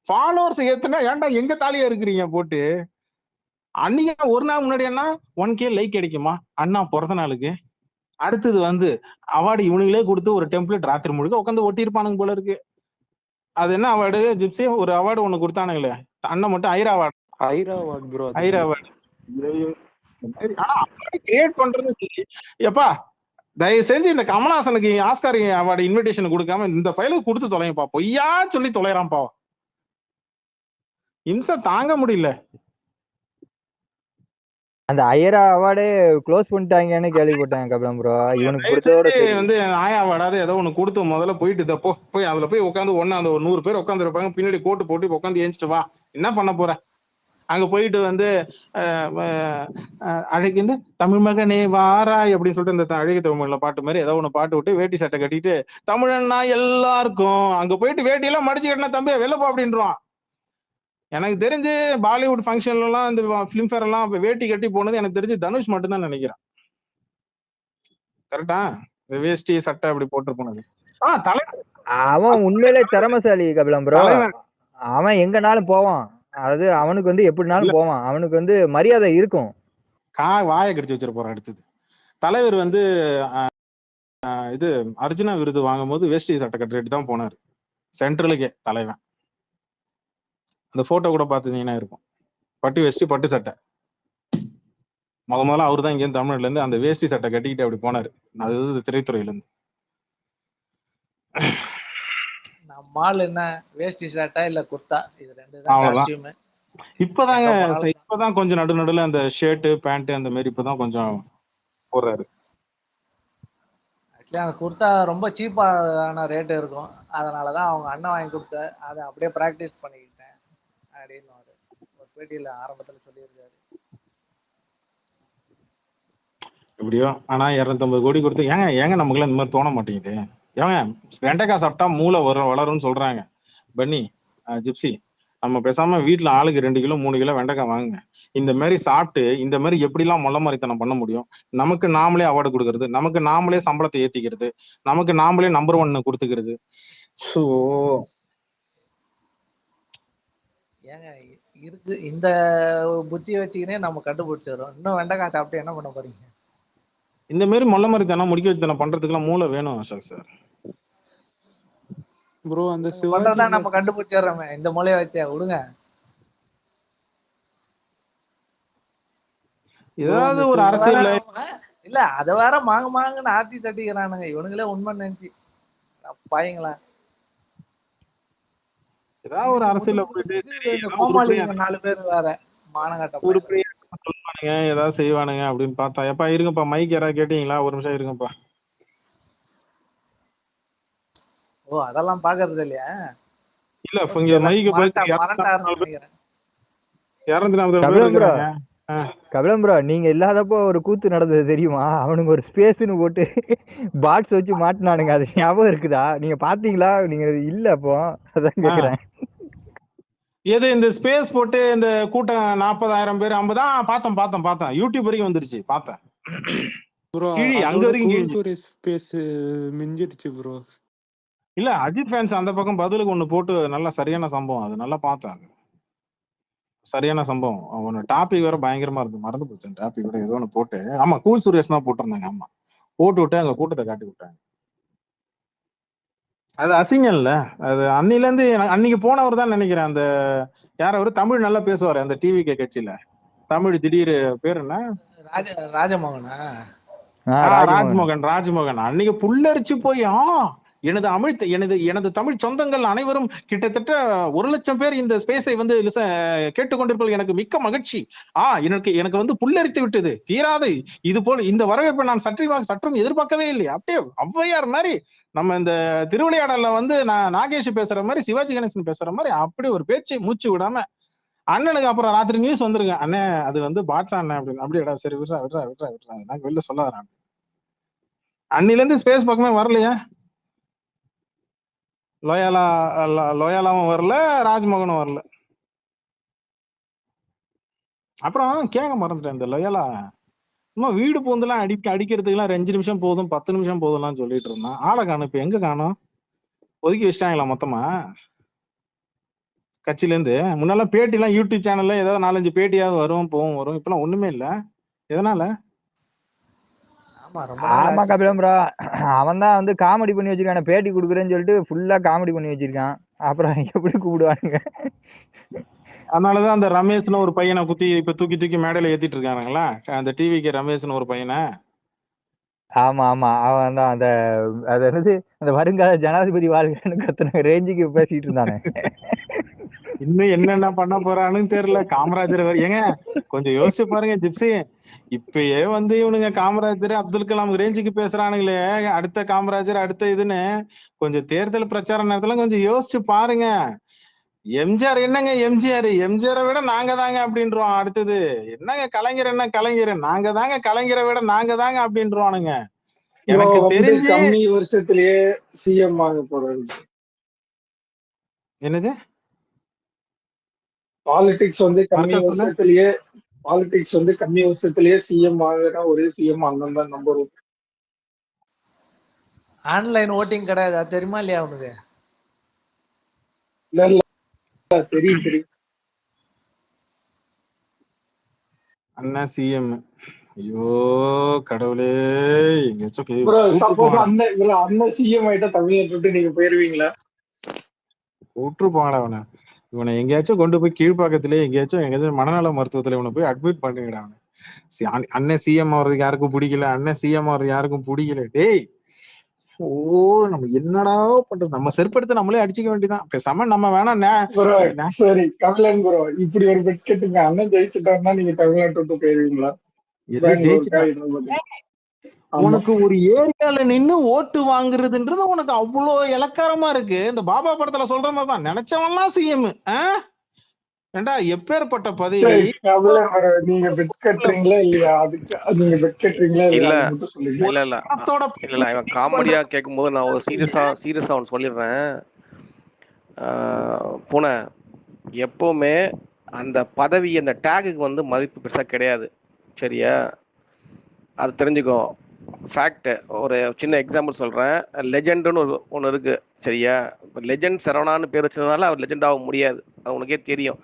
S1: ஃபாலோவர்ஸ் ஏத்துனா ஏன்டா எங்க தாலியா இருக்கிறீங்க போட்டு? அன்னைக்கு ஒரு நாள் முன்னாடி அண்ணா 1K லைக் கிடைக்குமா அண்ணா பிறந்த நாளுக்கு, அடுத்தது வந்து அவார்டு இவனுங்களே கொடுத்து ஒரு டெம்ப்ளேட் ராத்திரி முழுக்க உட்காந்து ஒட்டியிருப்பானுங்க போல இருக்கு. அது என்ன அவார்டு ஜிப்ஸி? ஒரு அவார்டு ஒண்ணு கொடுத்தானுங்களே அண்ணன் மட்டும், Airaa award
S6: bro.
S1: Airaa award create பண்றது சரி. எப்பா தயவு செஞ்சு இந்த கமலஹாசனுக்கு ஆஸ்கார் அவார்டு இன்விடேஷன் கொடுக்காம இந்த பையலுக்கு கொடுத்து தொலைங்கப்பா. பொய்யா சொல்லி தொலைறான்ப்பா, இம்சை தாங்க முடியல.
S4: அந்த ஐயரா அவார்டே க்ளோஸ் பண்ணிட்டாங்கன்னு கேள்விப்பட்டேன் கபிலம் ப்ரோ. இவனுக்கு கொடுத்ததோட
S1: வந்து ஆயா அவார்டாவது ஏதோ ஒண்ணு கொடுத்து முதல்ல போயிட்டு போய் அதுல போய் உட்காந்து அந்த ஒரு 100 பேர் உட்காந்து இருப்பாங்க, பின்னாடி கோட்டு போட்டு உட்காந்து ஏஞ்சிட்டு வா, என்ன பண்ண போற? அங்க போயிட்டு வந்து அழகு தமிழ் மகனே வாராய் அப்படின்னு சொல்லிட்டு இந்த அழகிய தமிழ்ல பாட்டு மாதிரி ஏதோ ஒண்ணு பாட்டு விட்டு வேட்டி சட்டை கட்டிட்டு தமிழன்னா எல்லாருக்கும், அங்க போயிட்டு வேட்டியெல்லாம் மடிச்சு கட்டினா தம்பியா வெளிலப்பா அப்படின்றான். எனக்கு தெரிஞ்சு பாலிவுட் ஃபங்க்ஷன்ல எல்லாம் இந்த பிலிம்ஃபேர் எல்லாம் வேட்டி கட்டி போனது எனக்கு தெரிஞ்சு தனுஷ் மட்டும் தான் நினைக்கிறேன். கரெக்டா? இந்த வேஷ்டி சட்டை அப்படி போட்டு போனது.
S4: அவன் உண்மையிலே திறமைசாலி கபிலம் ப்ரோ.
S1: தலைவன்
S4: அவன் எங்கனாலும் போவான். அது அவனுக்கு வந்து
S1: இல்ல
S4: எப்படினாலும் போவான். அவனுக்கு வந்து மரியாதை இருக்கும்.
S1: வாயை கடிச்சு வச்சிட போறான். அடுத்தது தலைவர் வந்து இது அர்ஜுனா விருது வாங்கும் போது வேஷ்டி சட்டை கட்டிட்டு தான் போனாரு சென்ட்ரலுக்கே தலைவன். அந்த போட்டோ கூட பாத்துட்டீங்கன்னா இருக்கும். பட்டு வேஷ்டி பட்டு சட்டை. முதல்ல அவர் தான் இங்க தமிழ்ல இருந்து அந்த வேஷ்டி சட்டை கட்டிக்கிட்டு அப்படி போனாரு. அது திரைத்துறையில இருந்து.
S3: நம்ம ஆள் என்ன வேஷ்டி ஷர்ட்டா இல்ல குர்தா, இது 2 தான்
S1: அவ்வளவுதான்.
S3: காஸ்டியூம்.
S1: இப்பதாங்க
S3: எங்க போனாலும்
S1: இப்பதான் கொஞ்சம் நடுநடுல அந்த ஷர்ட் பேண்ட் அந்த மாதிரி இப்பதான் கொஞ்சம் போடுறாரு.
S3: ஆக்சுவலி அந்த குர்தா ரொம்ப சீப்பான ரேட் இருக்கும். அதனாலதான் அவங்க அண்ணன் வாங்கி கொடுத்த அதை அப்படியே ப்ராக்டிஸ் பண்ணிக்கிட்டேன் அப்படின்னு ஒரு பேட்டியில ஆரம்பத்துல சொல்லியிருக்காரு.
S1: எப்படியோ ஆனா 250 கோடி கொடுத்து ஏங்க நமக்குலாம் இந்த மாதிரி தோண மாட்டேங்குது. ஏங்க வெண்டைக்காய் சாப்பிட்டா மூளை வளரும்னு சொல்றாங்க. பன்னி ஜிப்சி நம்ம பேசாம வீட்டுல ஆளுக்கு 2 கிலோ 3 கிலோ வெண்டைக்காய் வாங்குங்க. இந்த மாதிரி சாப்பிட்டு இந்த மாதிரி எப்படிலாம் மொள்ள மாதிரித்தனம் பண்ண முடியும். நமக்கு நாமளே அவார்டு கொடுக்கறது, நமக்கு நாமளே சம்பளத்தை ஏத்திக்கிறது, நமக்கு நாமளே நம்பர் 1 கொடுத்துக்கிறது. ஸோ
S3: ஏங்க இருக்கு இந்த புத்தி வச்சுக்கினே நம்ம கண்டுபிடிச்சிடறோம். இன்னும் வெண்டைக்காய் சாப்பிட்டு என்ன பண்ண போறீங்க?
S1: இந்த மாதிரி மொள்ள மாதிரித்தனம் முடிக்க வச்சுத்தனம் பண்றதுக்குலாம் மூளை வேணும் அசோக் சார்.
S6: ப்ரோ அந்த
S3: இவங்க
S6: சிவாஜி
S3: பண்றதுதான் நம்ம கண்டுபிடிச்சிடுறோமே. இந்த மூலையை வச்சா விடுங்க.
S6: ப்ரோ
S1: ஏதாவது
S6: அந்த
S1: ஒரு
S3: வேற
S1: அரசியல்ல
S3: இல்ல அத வேற மாங்குன்னு ஆத்தி தட்டிக்கிறானுங்க. இவனுங்களே உண்மை நினைச்சு பாயங்களா.
S1: ஏதாவது ஒரு
S3: இதுக்கு
S1: அரசியல்ல
S3: முட்டு
S1: போயிட்டு
S3: கொடுக்கறதுக்கு
S1: சரி
S3: இந்த
S1: ஏதாவது
S3: கோமாளிங்க 4 பேர் வேற மானங்கட்ட பாயங்களா.
S1: உருப்படியா சொல்லுவானுங்க, ஏதாவது செய்வானுங்க அப்படின்னு பார்த்தா, எப்பா இருங்கப்பா மைக் யாராவது கேட்டீங்களா, ஒரு நிமிஷம் இருங்கப்பா.
S3: ஓ அதெல்லாம் பாக்குறது இல்லையா?
S1: இல்ல இங்க மைக்கு போய்
S3: மரண்டாருன்னு நினைக்கிறேன்.
S1: 240 பேர்
S4: கபிலம் ப்ரோ,
S1: இருக்காங்க.
S4: கபிலம் ப்ரோ, நீங்க இல்லாதப்போ ஒரு கூத்து நடந்தது தெரியுமா? அவனுங்க ஒரு ஸ்பேஸ்னு போட்டு பாட்ஸ் வச்சு மாட்டினானுங்க. அது ஞாபகம் இருக்குதா? நீங்க பாத்தீங்களா? நீங்க இல்ல அப்போ, அதான் கேக்குறேன்.
S1: எது இந்த ஸ்பேஸ் போட்டு இந்த கூட்டம் 40,000 பேர் 50 பார்த்தேன் யூடியூப் வரைக்கும் வந்துருச்சு பார்த்தேன்.
S6: ப்ரோ
S1: கிழி அங்க
S6: அதோட
S1: வரைக்கும்
S6: கூல்
S1: கிழிஞ்சு.
S6: சூரேஷ் ஸ்பேஸ் மிஞ்சிடுச்சு ப்ரோ.
S1: இல்ல அஜித் ஃபேன்ஸ் அந்த பக்கம் பதிலுக்கு ஒண்ணு போட்டு நல்ல சரியான சம்பவம், அது நல்லா பார்த்தேன். அது சரியான சம்பவம். ஒன்னு டாபிக் வேற பயங்கரமா இருக்கு, மறந்து போச்சு டாபிக் கூட. ஏதோ ஒன்று போட்டு ஆமா கூல் சுரேஷ் தான் போட்டிருந்தாங்க. ஆமா போட்டு விட்டு அங்க கூட்டத்தை காட்டி விட்டாங்க. அது அசிங்கம் இல்ல. அது அன்னில இருந்து அன்னைக்கு போனவர் தான் நினைக்கிறேன். அந்த யார் அவரு தமிழ் நல்லா பேசுவாரு அந்த டிவி கட்சியில. தமிழ் திடீர் பேர் என்ன,
S3: ராஜமோகனா?
S1: ராஜ்மோகன் அன்னைக்கு புல்லரிச்சு போய் எனது எனது தமிழ் சொந்தங்கள் அனைவரும் கிட்டத்தட்ட 1,00,000 பேர் இந்த ஸ்பேஸை வந்து கேட்டுக்கொண்டிருப்பது எனக்கு மிக்க மகிழ்ச்சி. எனக்கு வந்து புல்லரித்து விட்டது, தீராது. இது போல இந்த வரவேற்பை நான் சற்றும் எதிர்பார்க்கவே இல்லை. அப்படியே ஔவையார் மாதிரி நம்ம இந்த திருவிளையாடல்ல வந்து நாகேஷ் பேசுற மாதிரி, சிவாஜி கணேசன் பேசுற மாதிரி அப்படி ஒரு பேச்சு மூச்சு விடாம. அண்ணனுக்கு அப்புறம் ராத்திரி நியூஸ் வந்துருங்க, அண்ணே அது வந்து பாட்ஸா அண்ணன் அப்படின்னு. அப்படியேடா சரி விட்டுறா வெளில சொல்லாதான். அன்னில இருந்து ஸ்பேஸ் பக்கமே வரலையா. லோயாலாவும் வரல, ராஜ்மோகனும் வரல. அப்புறம் கேட்க மறந்துட்டேன், இந்த லோயாலா சும்மா வீடு பூந்துலாம் அடிக்கிறதுக்குலாம் 5 நிமிஷம் போதும் 10 நிமிஷம் போதும்லாம் சொல்லிட்டு இருந்தான். ஆளை காணும், இப்ப எங்க காணும்? ஒதுக்கி வச்சிட்டாங்களா மொத்தமா கட்சியில இருந்து? முன்னெல்லாம் பேட்டி எல்லாம் யூடியூப் சேனல்ல ஏதாவது 4-5 பேட்டியாவது வரும் வரும். இப்பெல்லாம் ஒண்ணுமே இல்ல. எதனால?
S4: ஆமா கபிலம் ப்ரோ, அவன் தான் வந்து காமெடி பண்ணி வச்சிருக்கான். பேட்டி கொடுக்குறேன்னு சொல்லிட்டு ஃபுல்லா காமெடி பண்ணி வச்சிருக்கான். அப்புறம் எப்படி கூப்பிடுவானுங்க?
S1: அதனாலதான் அந்த ரமேஷ்னு ஒரு பையனை இப்ப தூக்கி மேடையில ஏத்திட்டு இருக்கானுங்களா, அந்த டிவிக்கு ரமேஷ்னு ஒரு பையனை.
S4: ஆமா ஆமா, அவன் தான் அந்த அது என்னது அந்த வருங்கால ஜனாதிபதி வாழ்க்கைன்னு கத்துன ரேஞ்சுக்கு பேசிட்டு இருந்தானே.
S1: இன்னும் என்னென்ன பண்ண போறான்னு தெரியல. காமராஜர் ஏங்க கொஞ்சம் யோசிச்சு பாருங்க ஜிப்சி. இப்பயே வந்து இவனுங்க காமராஜர் அப்துல் கலாம் ரேஞ்சுக்கு பேசுறானுங்களே, அடுத்த காமராஜர் அடுத்த இதுன்னு. கொஞ்சம் தேர்தல் பிரச்சார நேரத்துல கொஞ்சம் யோசிச்சு பாருங்க. எம்ஜிஆர் என்னங்க, எம்ஜிஆரை விட நாங்க தாங்க அப்படின்றோம். அடுத்தது என்னங்க கலைஞர், என்ன கலைஞர், நாங்க தாங்க கலைஞரை விட நாங்க தாங்க அப்படின்றவானுங்க. எனக்கு தெரிஞ்சு
S7: கம்மி வருஷத்திலேயே சிஎம் ஆக போறாரு.
S1: என்னது
S7: பாலிடிக்ஸ் வந்து கம்மி வருஷத்திலேயே சிஎம் ஆகுனா ஒரே சிஎம் அண்ணன் தான் நம்புறோம்.
S3: ஆன்லைன் ஓட்டிங் கிடையாது, அது தெரியுமா இல்லையா உனக்கு?
S7: இல்ல இல்ல தெரியும் தெரியும்.
S1: அண்ணா சிஎம். ஐயோ கடவுளே, எங்கேயாச்சும்
S7: ப்ரோ
S1: கூட்டு
S7: சப்போஸ்
S1: போங்கடா,
S7: அண்ணன் சிஎம் ஆயிட்டா தமிழ்நாட்டை விட்டு நீங்க போயிருவீங்களா?
S1: கூட்டு போங்கடா அவனை. இவனை எங்கேயாச்சும் கொண்டு போய் கீழ்ப்பாக்கத்திலே எங்கேயாச்சும் மனநல மருத்துவத்துல இவனை போய் அட்மிட் பண்ணுங்கடா அவனை. அண்ணன் சிஎம் ஆகுறதுக்கு யாருக்கும் பிடிக்கல, அண்ணன் சிஎம் ஆகுறது யாருக்கும் பிடிக்கல. டேய் ஓ, நம்ம என்னடா பண்றது? நம்ம செருப்படுத்த நம்மளே அடிச்சுக்க வேண்டியதான் பேசாம. நம்ம வேணா
S7: ப்ரோ சரி கமலன் ப்ரோ, இப்படி ஒரு பெட் கேட்டுங்க, அண்ணன் ஜெயிச்சுட்டாருன்னா நீங்க தமிழ்நாட்டை விட்டு போயிருவீங்களா?
S1: எது
S7: பெங்களூருக்கா
S1: ஜெயிச்சுட்டா
S7: ஹைதராபாத்? ஆமா.
S1: உனக்கு ஒரு ஏரியால நின்னு ஓட்டு வாங்குறதுன்றது உனக்கு அவ்வளோ இலக்காரமா இருக்கு. இந்த பாபா படத்துல சொல்ற மாதிரிதான், நினைச்சவன்லாம் சிஎம். ஏண்டா எப்பேற்பட்ட பதவி.
S7: சரி கமலன் ப்ரோ, நீங்க பெட் கட்டுறீங்களா இல்லையா? அதுக்கு நீங்க பெட் கட்டுறீங்களா இல்லையா?
S2: இல்ல
S7: அது மட்டும் சொல்லுங்க.
S2: இல்ல இல்ல
S1: பணத்தோட
S2: இல்ல இவன் காமெடியா கேட்கும்போது நான் ஒரு சீரியஸா ஒன்று சொல்லிடுறேன். பூனை எப்பவுமே அந்த பதவி அந்த டேகுக்கு வந்து மதிப்பு பெருசாக கிடையாது, சரியா? அது தெரிஞ்சுக்கோ. ஃபேக்ட். ஒரு சின்ன எக்ஸாம்பிள் சொல்கிறேன். லெஜெண்டுன்னு ஒன்று இருக்குது, சரியா? இப்போ லெஜெண்ட் சரவணான்னு பேர் வச்சதுனால அவர் லெஜெண்ட் ஆக முடியாது, அது உனக்கே தெரியும்.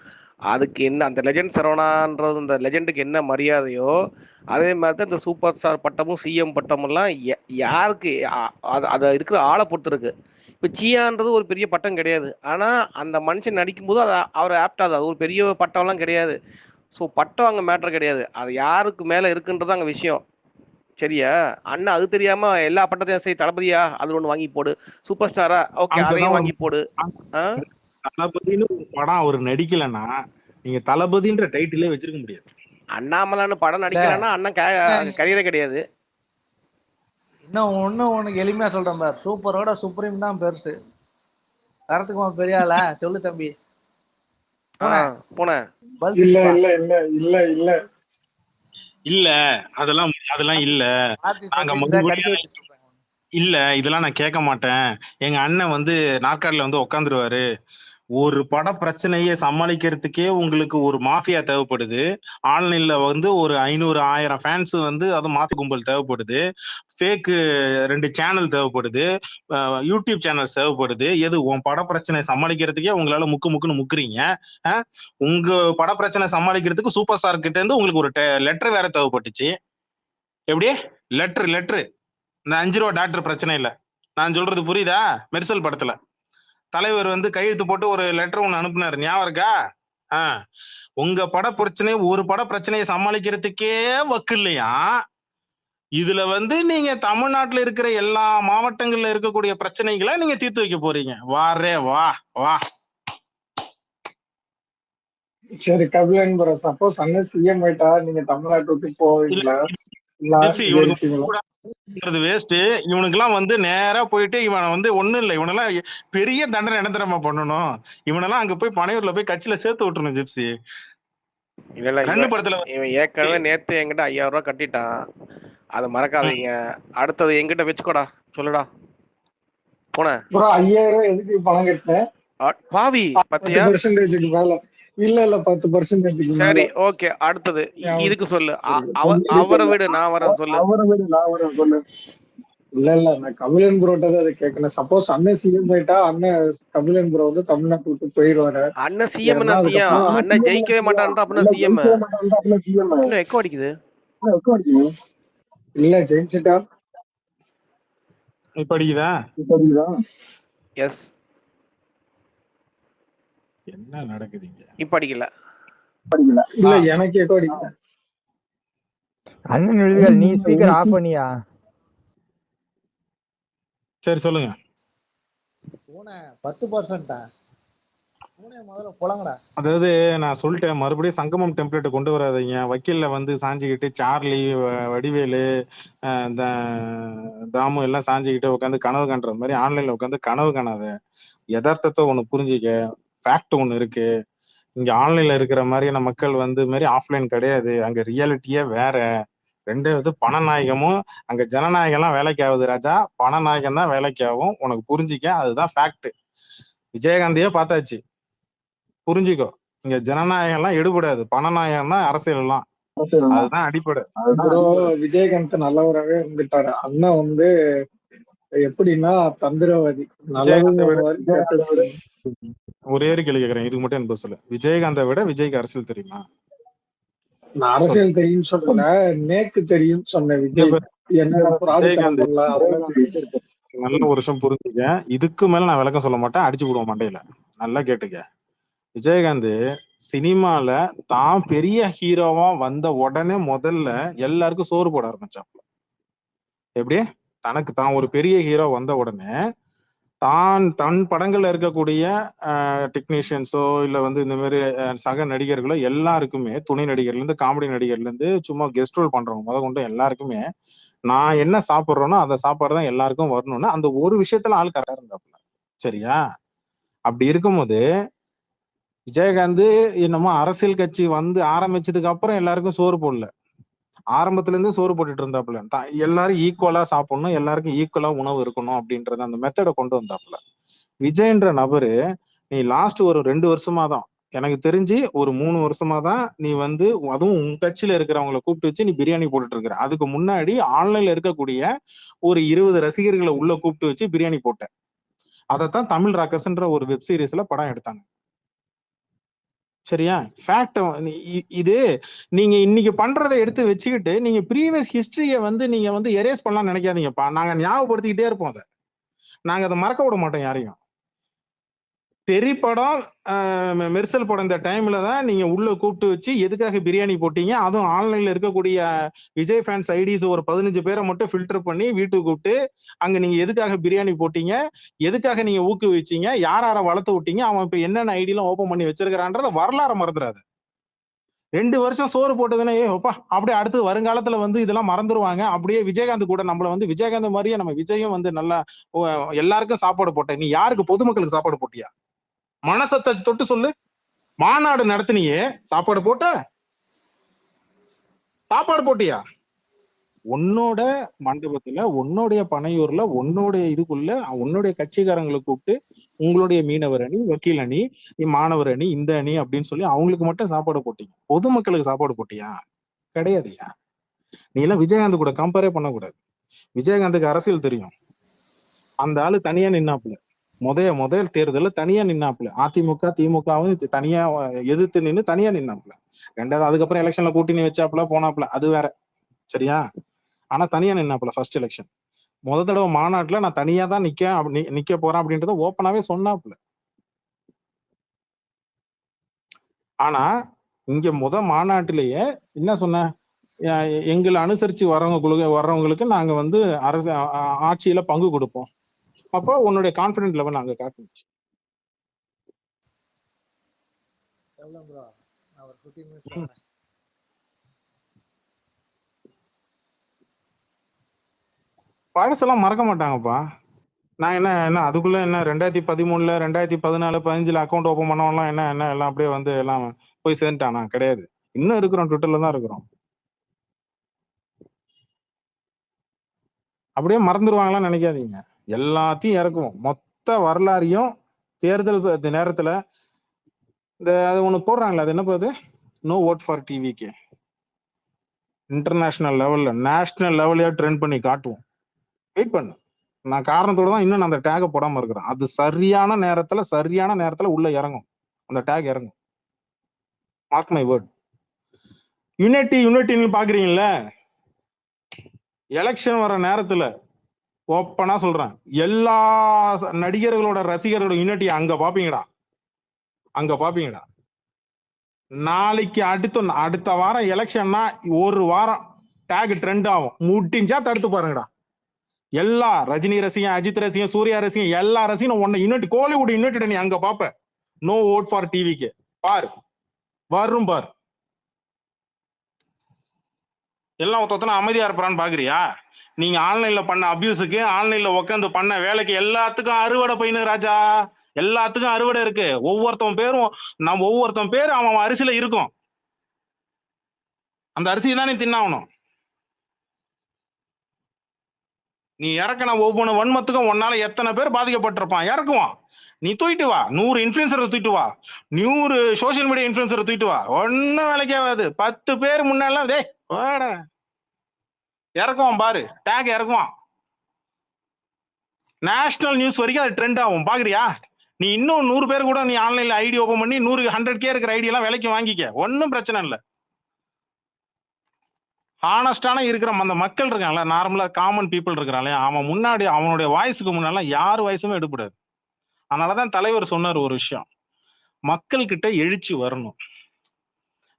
S2: அதுக்கு என்ன அந்த லெஜெண்ட் சரவணான்றது, அந்த லெஜெண்டுக்கு என்ன மரியாதையோ அதே மாதிரி தான் இந்த சூப்பர் ஸ்டார் பட்டமும் சிஎம் பட்டமெல்லாம் யாருக்கு அதை இருக்கிற ஆளை பொறுத்து இருக்கு. இப்போ சியான்றது ஒரு பெரிய பட்டம் கிடையாது, ஆனால் அந்த மனுஷன் நடிக்கும்போது அதை அவர் ஆப்டாது, அது ஒரு பெரிய பட்டம்லாம் கிடையாது. ஸோ பட்டம் அங்கே மேட்ரு கிடையாது, அது யாருக்கு மேலே இருக்குன்றது அங்கே விஷயம், சரியா? அண்ணா அது தெரியாம எல்லா பட்டத்தையும் சரி தளபதியா அது ஒன்று வாங்கி போடு, சூப்பர் ஸ்டாரா ஓகே அதையும் வாங்கி போடு.
S1: தளபதினு ஒரு படம் அவர் நடிக்கலன்னா நீங்க தளபதின்ற டைட்டிலே வச்சிருக்க முடியாது.
S2: அண்ணாமலான்னு படம் நடிக்கலன்னா அண்ணன் கரியரே கிடையாது.
S3: இன்னும் உனக்கு எளிமையா சொல்றேன் பார், சூப்பரோட சுப்ரீம் தான் பெருசு. தரத்துக்குமா பெரிய ஆளா? சொல்லு தம்பி.
S2: போன
S7: இல்ல இல்ல இல்ல இல்ல இல்ல
S1: இல்ல அதெல்லாம் இல்ல. நாங்க மறுபடியும் இல்ல, இதெல்லாம் நான் கேட்க மாட்டேன். எங்க அண்ணன் வந்து நாற்காலில வந்து உட்காந்துருவாரு. ஒரு பட பிரச்சனையை சமாளிக்கிறதுக்கே உங்களுக்கு ஒரு மாஃபியா தேவைப்படுது. ஆன்லைன்ல வந்து ஒரு 500 1000 ஃபேன்ஸ் வந்து அது மாஃபி கும்பல் தேவைப்படுது. ஃபேக்கு 2 சேனல் தேவைப்படுது. யூடியூப் சேனல்ஸ் தேவைப்படுது. எது உன் பட பிரச்சனை சமாளிக்கிறதுக்கே உங்களால முக்குன்னு முக்குறீங்க. உங்க பட பிரச்சனை சமாளிக்கிறதுக்கு சூப்பர் ஸ்டார் கிட்ட இருந்து உங்களுக்கு ஒரு லெட்டர் வேற தேவைப்பட்டுச்சு. எப்படி லெட்டர் இந்த 5 ரூபா டாக்டர் பிரச்சனை இல்ல, நான் சொல்றது புரியுதா? மெர்சல் படத்துல தலைவர் வந்து கையெழுத்து போட்டு ஒரு லெட்டர் ஒண்ணு அனுப்புனாரு, ஞாபகம் இருக்கா? உங்க பட பிரச்சனை ஒரு பட பிரச்சனையை சமாளிக்கிறதுக்கே வக்கு இல்லையா? இதுல வந்து நீங்க தமிழ்நாட்டுல இருக்கிற எல்லா மாவட்டங்கள்ல இருக்கக்கூடிய பிரச்சனைகளை நீங்க தீர்த்து வைக்க போறீங்க. வாரே வா வா.
S7: சரி கபிலன் ப்ரோ, சப்போஸ் அண்ணன் சிஎம் ஆயிட்டா நீங்க தமிழ்நாட்டை விட்டு போவீங்களா?
S1: வேஸ்ட். இவனுக்கெல்லாம் வந்து நேரா போயிட்டு இவன் வந்து ஒண்ணும் இல்லை, இவனெல்லாம் பெரிய தண்டனை என்ன தெரியுமா பண்ணணும்? இவனெல்லாம் அங்க போய் பனையூர்ல போய் கட்சியில சேர்த்து விட்டுறணும் ஜிப்சி.
S2: இல்ல இவன் ஏற்கனவே நேத்து என்கிட்ட 5000 ரூபாய் கட்டிட்டான், அதை மறக்காதீங்க. அடுத்தது என்கிட்ட வச்சுக்கோடா, சொல்லுடா. போன
S7: 5000 எதுக்கு பணம் கட்டினேன்
S2: பாவி?
S7: 10% மேல. இல்ல 10%.
S2: சரி ஓகே, அடுத்தது இதுக்கு சொல்லு. அவரை விட நான் வரேன் சொல்லு.
S7: இல்ல நான் கபிலன் ப்ரோட்ட தான் அதை கேட்கணும். சப்போஸ் அண்ணன் சிஎம் போயிட்டா அண்ணன் கபிலன் ப்ரோ வந்து தமிழ்நாட்டு விட்டு போயிடுவாரு.
S2: அண்ணன் சிஎம் அண்ணன் ஜெயிக்கவே மாட்டான்ற அப்படின்னா சிஎம் இன்னும் எக்கோ அடிக்குது.
S7: இல்ல ஜெயிச்சுட்டா
S1: இப்ப அடிக்குதா?
S2: எஸ்.
S1: என்ன நடக்குதுங்க?
S2: இப்ப அடிக்கல.
S7: இல்ல எனக்கு எக்கோ அடிக்கல.
S4: அண்ணன் விழுதுகள், நீ ஸ்பீக்கர் ஆஃப் பண்ணியா?
S1: சரி சொல்லுங்க.
S3: 10%. முதல்ல போலாங்கடா.
S1: அதாவது நான் சொல்லிட்டேன், மறுபடியும் சங்கமம் டெம்ப்ளேட் கொண்டு வராதீங்க. வக்கீல்ல வந்து சாஞ்சிக்கிட்டு சார்லி வடிவேலு தாமு எல்லாம் சாஞ்சிக்கிட்டு உட்காந்து கனவு காண்ற மாதிரி ஆன்லைன்ல உட்காந்து கனவு காணாத. யதார்த்தத்தை ஒண்ணு புரிஞ்சிக்க. ஃபேக்ட் ஒண்ணு இருக்கு. இங்க ஆன்லைன்ல இருக்கிற மாதிரியான மக்கள் வந்து மாதிரி ஆஃப்லைன் கிடையாது. அங்க ரியாலிட்டியே வேற. ரெண்டாவது பணநாயகமும் அங்க ஜனநாயகம்லாம் வேலைக்கு ஆகுது ராஜா. பணநாயகம் தான் வேலைக்கு ஆகும், உனக்கு புரிஞ்சிக்க. அதுதான் ஃபேக்ட். விஜயகாந்தியே பார்த்தாச்சு, புரிஞ்சுக்கோ. இங்க ஜனநாயகம் எல்லாம் எடுபடாது, பணநாயகம் தான் அரசியல் எல்லாம். அதுதான் அடிப்படை.
S7: விஜயகாந்த் நல்லவராகவே இருந்துட்டாரு. அண்ணா வந்து எப்படின்னா தந்திரவாதி, நல்லதும்
S1: விஜயகாந்தை விட
S7: பண்ணுவாரு, கெட்டதும் பண்ணுவாரு.
S1: ஒரே ஒரு கேள்வி கேட்கறேன், இதுக்கு மட்டும் எனக்கு சொல்ல. விஜயகாந்தை விட விஜய்க்கு அரசியல் தெரியுமா?
S7: நான்
S1: சொல்லு.
S7: அரசியல் தெரியும் சொல்லல, நேக்கு தெரியும் சொன்ன.
S1: இங்க
S7: விஜய்
S1: பாரு,
S7: என்ன பிராடுத்தனம்
S1: விஜயகாந்த்
S7: பண்ணல அதெல்லாம் தெரியும்.
S1: நல்ல ஒரு விஷயம் புரிஞ்சுக்க. இதுக்கு மேல நான் விளக்கம் சொல்ல மாட்டேன், அடிச்சு விடுவோம் மண்டையில. நல்லா கேட்டுக்க. விஜயகாந்த் சினிமால தான் பெரிய ஹீரோவா வந்த உடனே முதல்ல எல்லாருக்கும் சோறு போட ஆரம்பிச்சான். எப்படி? தனக்கு தான் ஒரு பெரிய ஹீரோ வந்த உடனே தன் படங்கள்ல இருக்கக்கூடிய டெக்னீஷியன்ஸோ இல்ல வந்து இந்த மாதிரி சக நடிகர்களோ எல்லாருக்குமே, துணை நடிகர்ல இருந்து காமெடி நடிகர்ல இருந்து சும்மா கெஸ்ட் ரோல் பண்றவங்க முத கொண்டு எல்லாருக்குமே நான் என்ன சாப்பிடுறேனோ அந்த சாப்பாடு தான் எல்லாருக்கும் வரணும்னு அந்த ஒரு விஷயத்துல ஆள் கரெக்டா இருந்தாப்புல. சரியா? அப்படி இருக்கும்போது விஜயகாந்த் என்னமோ அரசியல் கட்சி வந்து ஆரம்பிச்சதுக்கு அப்புறம் எல்லாருக்கும் சோறு போடல, ஆரம்பத்துல இருந்து சோறு போட்டுட்டு இருந்தாப்புல. எல்லாரும் ஈக்குவலா சாப்பிடணும், எல்லாருக்கும் ஈக்குவலா உணவு இருக்கணும் அப்படின்றத அந்த மெத்தடை கொண்டு வந்தாப்புல. விஜய்ன்ற நபரு நீ லாஸ்ட் ஒரு 2 வருஷமா தான், எனக்கு தெரிஞ்சு ஒரு 3 வருஷமா தான் நீ வந்து அதுவும் உன் கட்சியில இருக்கிறவங்களை கூப்பிட்டு வச்சு நீ பிரியாணி போட்டுட்டு இருக்கிற. அதுக்கு முன்னாடி ஆன்லைன்ல இருக்கக்கூடிய ஒரு 20 ரசிகர்களை உள்ள கூப்பிட்டு வச்சு பிரியாணி போட்ட. அதைத்தான் தமிழ் ராக்கர்ஸ்ன்ற ஒரு வெப் சீரிஸ்ல படம் எடுத்தாங்க. சரியா? ஃபேக்ட் இது. நீங்க இன்னைக்கு பண்றதை எடுத்து வச்சுக்கிட்டு நீங்க ப்ரீவியஸ் ஹிஸ்டரிய வந்து நீங்க வந்து எரேஸ் பண்ணலாம்னு நினைக்காதீங்கப்பா. நாங்க ஞாபகப்படுத்திக்கிட்டே இருப்போம் அதை. நாங்க அதை மறக்க விட மாட்டோம் யாரையும். தெரி படம், மெர்சல் படம் இந்த டைம்ல தான் நீங்க உள்ள கூப்பிட்டு வச்சு எதுக்காக பிரியாணி போட்டீங்க? அதுவும் ஆன்லைன்ல இருக்கக்கூடிய விஜய் ஃபேன்ஸ் ஐடிஸ் ஒரு 15 பேரை மட்டும் ஃபில்டர் பண்ணி வீட்டுக்கு கூப்பிட்டு அங்க நீங்க எதுக்காக பிரியாணி போட்டீங்க? எதுக்காக நீங்க ஊக்குவிச்சீங்க? யார வளர்த்து விட்டீங்க? அவன் இப்ப என்னென்ன ஐடியெல்லாம் ஓபன் பண்ணி வச்சிருக்கிறான்றத வரலாறு மறந்துடாது. 2 வருஷம் சோறு போட்டதுன்னா ஒப்பா அப்படியே அடுத்து வருங்காலத்துல வந்து இதெல்லாம் மறந்துருவாங்க. அப்படியே விஜயகாந்த் கூட நம்மள வந்து விஜயகாந்த் மாதிரியே நம்ம விஜயும் வந்து நல்லா எல்லாருக்கும் சாப்பாடு போட்ட. நீ யாருக்கு? பொதுமக்களுக்கு சாப்பாடு போட்டியா? மனசத்தை தொட்டு சொல்லு. மாநாடு நடத்தினியே, சாப்பாடு போட்ட? சாப்பாடு போட்டியா? உன்னோட மண்டபத்துல, உன்னுடைய பனையூர்ல, உன்னுடைய இதுக்குள்ள உன்னுடைய கட்சிக்காரங்களை கூப்பிட்டு உங்களுடைய மீனவர் அணி, வக்கீல் அணி, மாணவர் அணி, இந்த அணி அப்படின்னு சொல்லி அவங்களுக்கு மட்டும் சாப்பாடு போட்டீங்க. பொதுமக்களுக்கு சாப்பாடு போட்டியா? கிடையாதுயா. நீ எல்லாம் விஜயகாந்த் கூட கம்பேரே பண்ணக்கூடாது. விஜயகாந்துக்கு அரசியல் தெரியும். அந்த ஆளு தனியா நின்னாப்புல. முதல் தேர்தலில் தனியா நின்னாப்புல. அதிமுக திமுகவும் தனியா எதிர்த்து நின்று தனியா நின்னாப்புல. ரெண்டாவது அதுக்கப்புறம் எலெக்ஷன்ல கூட்டணி வச்சாப்புல போனாப்புல, அது வேற. சரியா? ஆனா தனியா நின்னாப்புல ஃபர்ஸ்ட் எலெக்ஷன். தடவை மாநாட்டுல நான் தனியா தான் நிக்க போறேன் அப்படின்றத ஓப்பனாவே சொன்னாப்புல. ஆனா இங்க மாநாட்டிலேயே என்ன சொன்ன? எங்களை அனுசரிச்சு வர்றவங்களுக்கு நாங்க வந்து அரசு ஆட்சியில பங்கு கொடுப்போம். அப்போ உன்னுடைய கான்பிடன்ட் லெவல் அங்க காட்டுச்சு.
S3: எவ்வளவு ப்ரோ? நான் ஒரு 15 மினிட்ஸ்ல வரேன்.
S1: பழசெல்லாம் மறக்க மாட்டாங்கப்பா. நான் என்ன அதுக்குள்ள என்ன 2013 2014 15 அக்கௌண்ட் ஓபன் பண்ணவெல்லாம் என்ன எல்லாம் அப்படியே வந்து எல்லாம் போய் சேர்ந்துட்டானா? கிடையாது. இன்னும் இருக்கிறோம், ட்விட்டர்ல தான் இருக்கிறோம். அப்படியே மறந்துடுவாங்களான்னு நினைக்காதீங்க. எல்லாத்தையும் இறக்குவோம், மொத்த வரலாறையும். தேர்தல் நேரத்துல இந்த அது ஒண்ணு போடுறாங்களே, அது என்ன போகுது? நோ ஓட் ஃபார் டிவிக்கு. இன்டர்நேஷனல் லெவல்ல நேஷனல் லெவலையா ட்ரெண்ட் பண்ணி காட்டுவோம். வெயிட் பண்ணு. நான் காரணத்தோட தான் இன்னும் நான் அந்த டேக போடாம இருக்கிறேன். அது சரியான நேரத்துல உள்ள இறங்கும். அந்த டேக் இறங்கும். Mark my word. யூனிட்டின்னு பாக்குறீங்கல்ல, எலெக்ஷன் வர நேரத்துல ஓப்பனா சொல்றேன், எல்லா நடிகர்களோட ரசிகர்களோட யூனிட்டி அங்க பாப்பீங்கடா. நாளைக்கு அடுத்த வாரம் எலெக்ஷன்னா ஒரு வாரம் டேக் ட்ரெண்ட் ஆகும். முடிஞ்சா தடுத்து பாருங்கடா. எல்லா ரஜினி ரசிகன், அஜித் ரசிகன், சூர்யா ரசிகன், எல்லா ரசிகனும் ஒன்னு யூனிட், கோலிவுட் யூனிட் நீ அங்க பாப்ப. நோ ஓட் ஃபார் டிவிக்கு பாரு, வரும் பாரு. எல்லாம் ஒருத்தன அமைதியா இருப்பான்னு பாக்குறியா? நீங்க ஆன்லைன்ல பண்ண அபியூஸுக்கு, ஆன்லைன்ல உட்காந்து பண்ண வேலைக்கு எல்லாத்துக்கும் அறுவடை போயின்னு ராஜா. எல்லாத்துக்கும் அறுவடை இருக்கு. ஒவ்வொருத்தன் பேரும் அவன் அரிசியில இருக்கும். அந்த அரிசியை தான் நீ தின்னாகணும். நீ இறக்கின ஒவ்வொரு வன்மத்துக்கும் உன்னால எத்தனை பேர் பாதிக்கப்பட்டிருப்பான் இறக்குவான். நீ தூக்கிட்டு வா, 100 இன்ஃபுளுசரை தூக்கிட்டு வா, 100 சோசியல் மீடியா இன்ஃபுளுசரை தூக்கிட்டு வா, ஒன்னும் வேலைக்கே ஆகாது. 10 பேர் முன்னால இறக்குவான் பாரு, டேக் இறக்குவான். நேஷனல் நியூஸ் வரைக்கும் அது ட்ரெண்ட் ஆகும். பாக்குறியா? நீ இன்னும் 100 பேர் கூட நீ ஆன்லைன்ல ஐடி ஓபன் பண்ணி 100K இருக்கிற ஐடி எல்லாம் விலைக்கு வாங்கிக்க, ஒன்னும் பிரச்சனை இல்லை. ஹானஸ்டான இருக்கிற அந்த மக்கள் இருக்காங்கல்ல, நார்மலா காமன் பீப்புள் இருக்கிறாங்களே, அவன் முன்னாடி அவனுடைய வாய்ஸுக்கு முன்னால யார் வாய்ஸுமே எடுப்படாது. அதனாலதான் தலைவர் சொன்னார் ஒரு விஷயம், மக்கள் கிட்ட எழுச்சி வரணும்.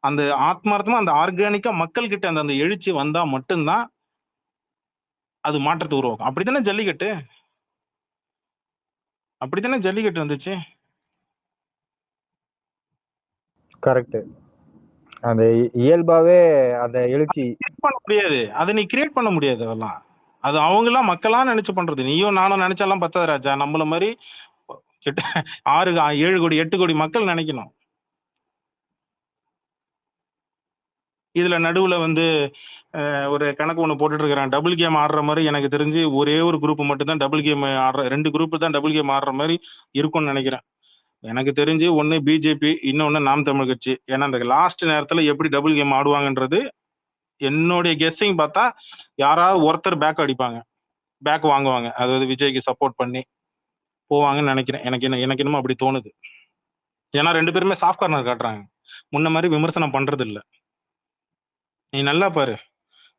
S1: அந்த ஆத்மார்த்தமா அந்த ஆர்கானிக்கா மக்கள் கிட்ட அந்த எழுச்சி வந்தா மட்டும்தான் அது மாற்றத்தை உருவாக்கும். அப்படித்தானே ஜல்லிக்கட்டு, அப்படித்தானே ஜல்லிக்கட்டு வந்துச்சு.
S4: கரெக்ட். அந்த இயல்பாவே அந்த எழுச்சி
S1: பண்ண முடியாது, அதை நீ கிரியேட் பண்ண முடியாது. அதெல்லாம் அது அவங்க எல்லாம் மக்களா நினைச்சு பண்றது. நீயும் நானும் நினைச்சாலாம் பத்தாது ராஜா. நம்மள மாதிரி கிட்ட 6 7 கோடி 8 கோடி மக்கள் நினைக்கணும். இதுல நடுவுல வந்து ஒரு கணக்கு ஒண்ணு போட்டுட்டு இருக்கிறான், டபுள் கேம் ஆடுற மாதிரி. எனக்கு தெரிஞ்சு ஒரே ஒரு குரூப் மட்டும் தான் டபுள் கேம் ஆடுற, 2 குரூப் தான் டபுள் கேம் ஆடுற மாதிரி இருக்கும்னு நினைக்கிறேன். எனக்கு தெரிஞ்சு ஒன்னு பிஜேபி, இன்னொன்னு நாம் தமிழ் கட்சி. ஏன்னா அந்த லாஸ்ட் நேரத்துல எப்படி டபுள் கேம் ஆடுவாங்கன்றது என்னுடைய கெஸ்ஸிங் பார்த்தா யாராவது ஒருத்தர் பேக் அடிப்பாங்க, பேக் வாங்குவாங்க, அதாவது விஜய்க்கு சப்போர்ட் பண்ணி போவாங்கன்னு நினைக்கிறேன். எனக்கு என்னமோ அப்படி தோணுது. ஏன்னா 2 பேருமே சாஃப்ட் கார்னர் காட்டுறாங்க, முன்ன மாதிரி விமர்சனம் பண்றது இல்ல. நீ நல்லா பாரு,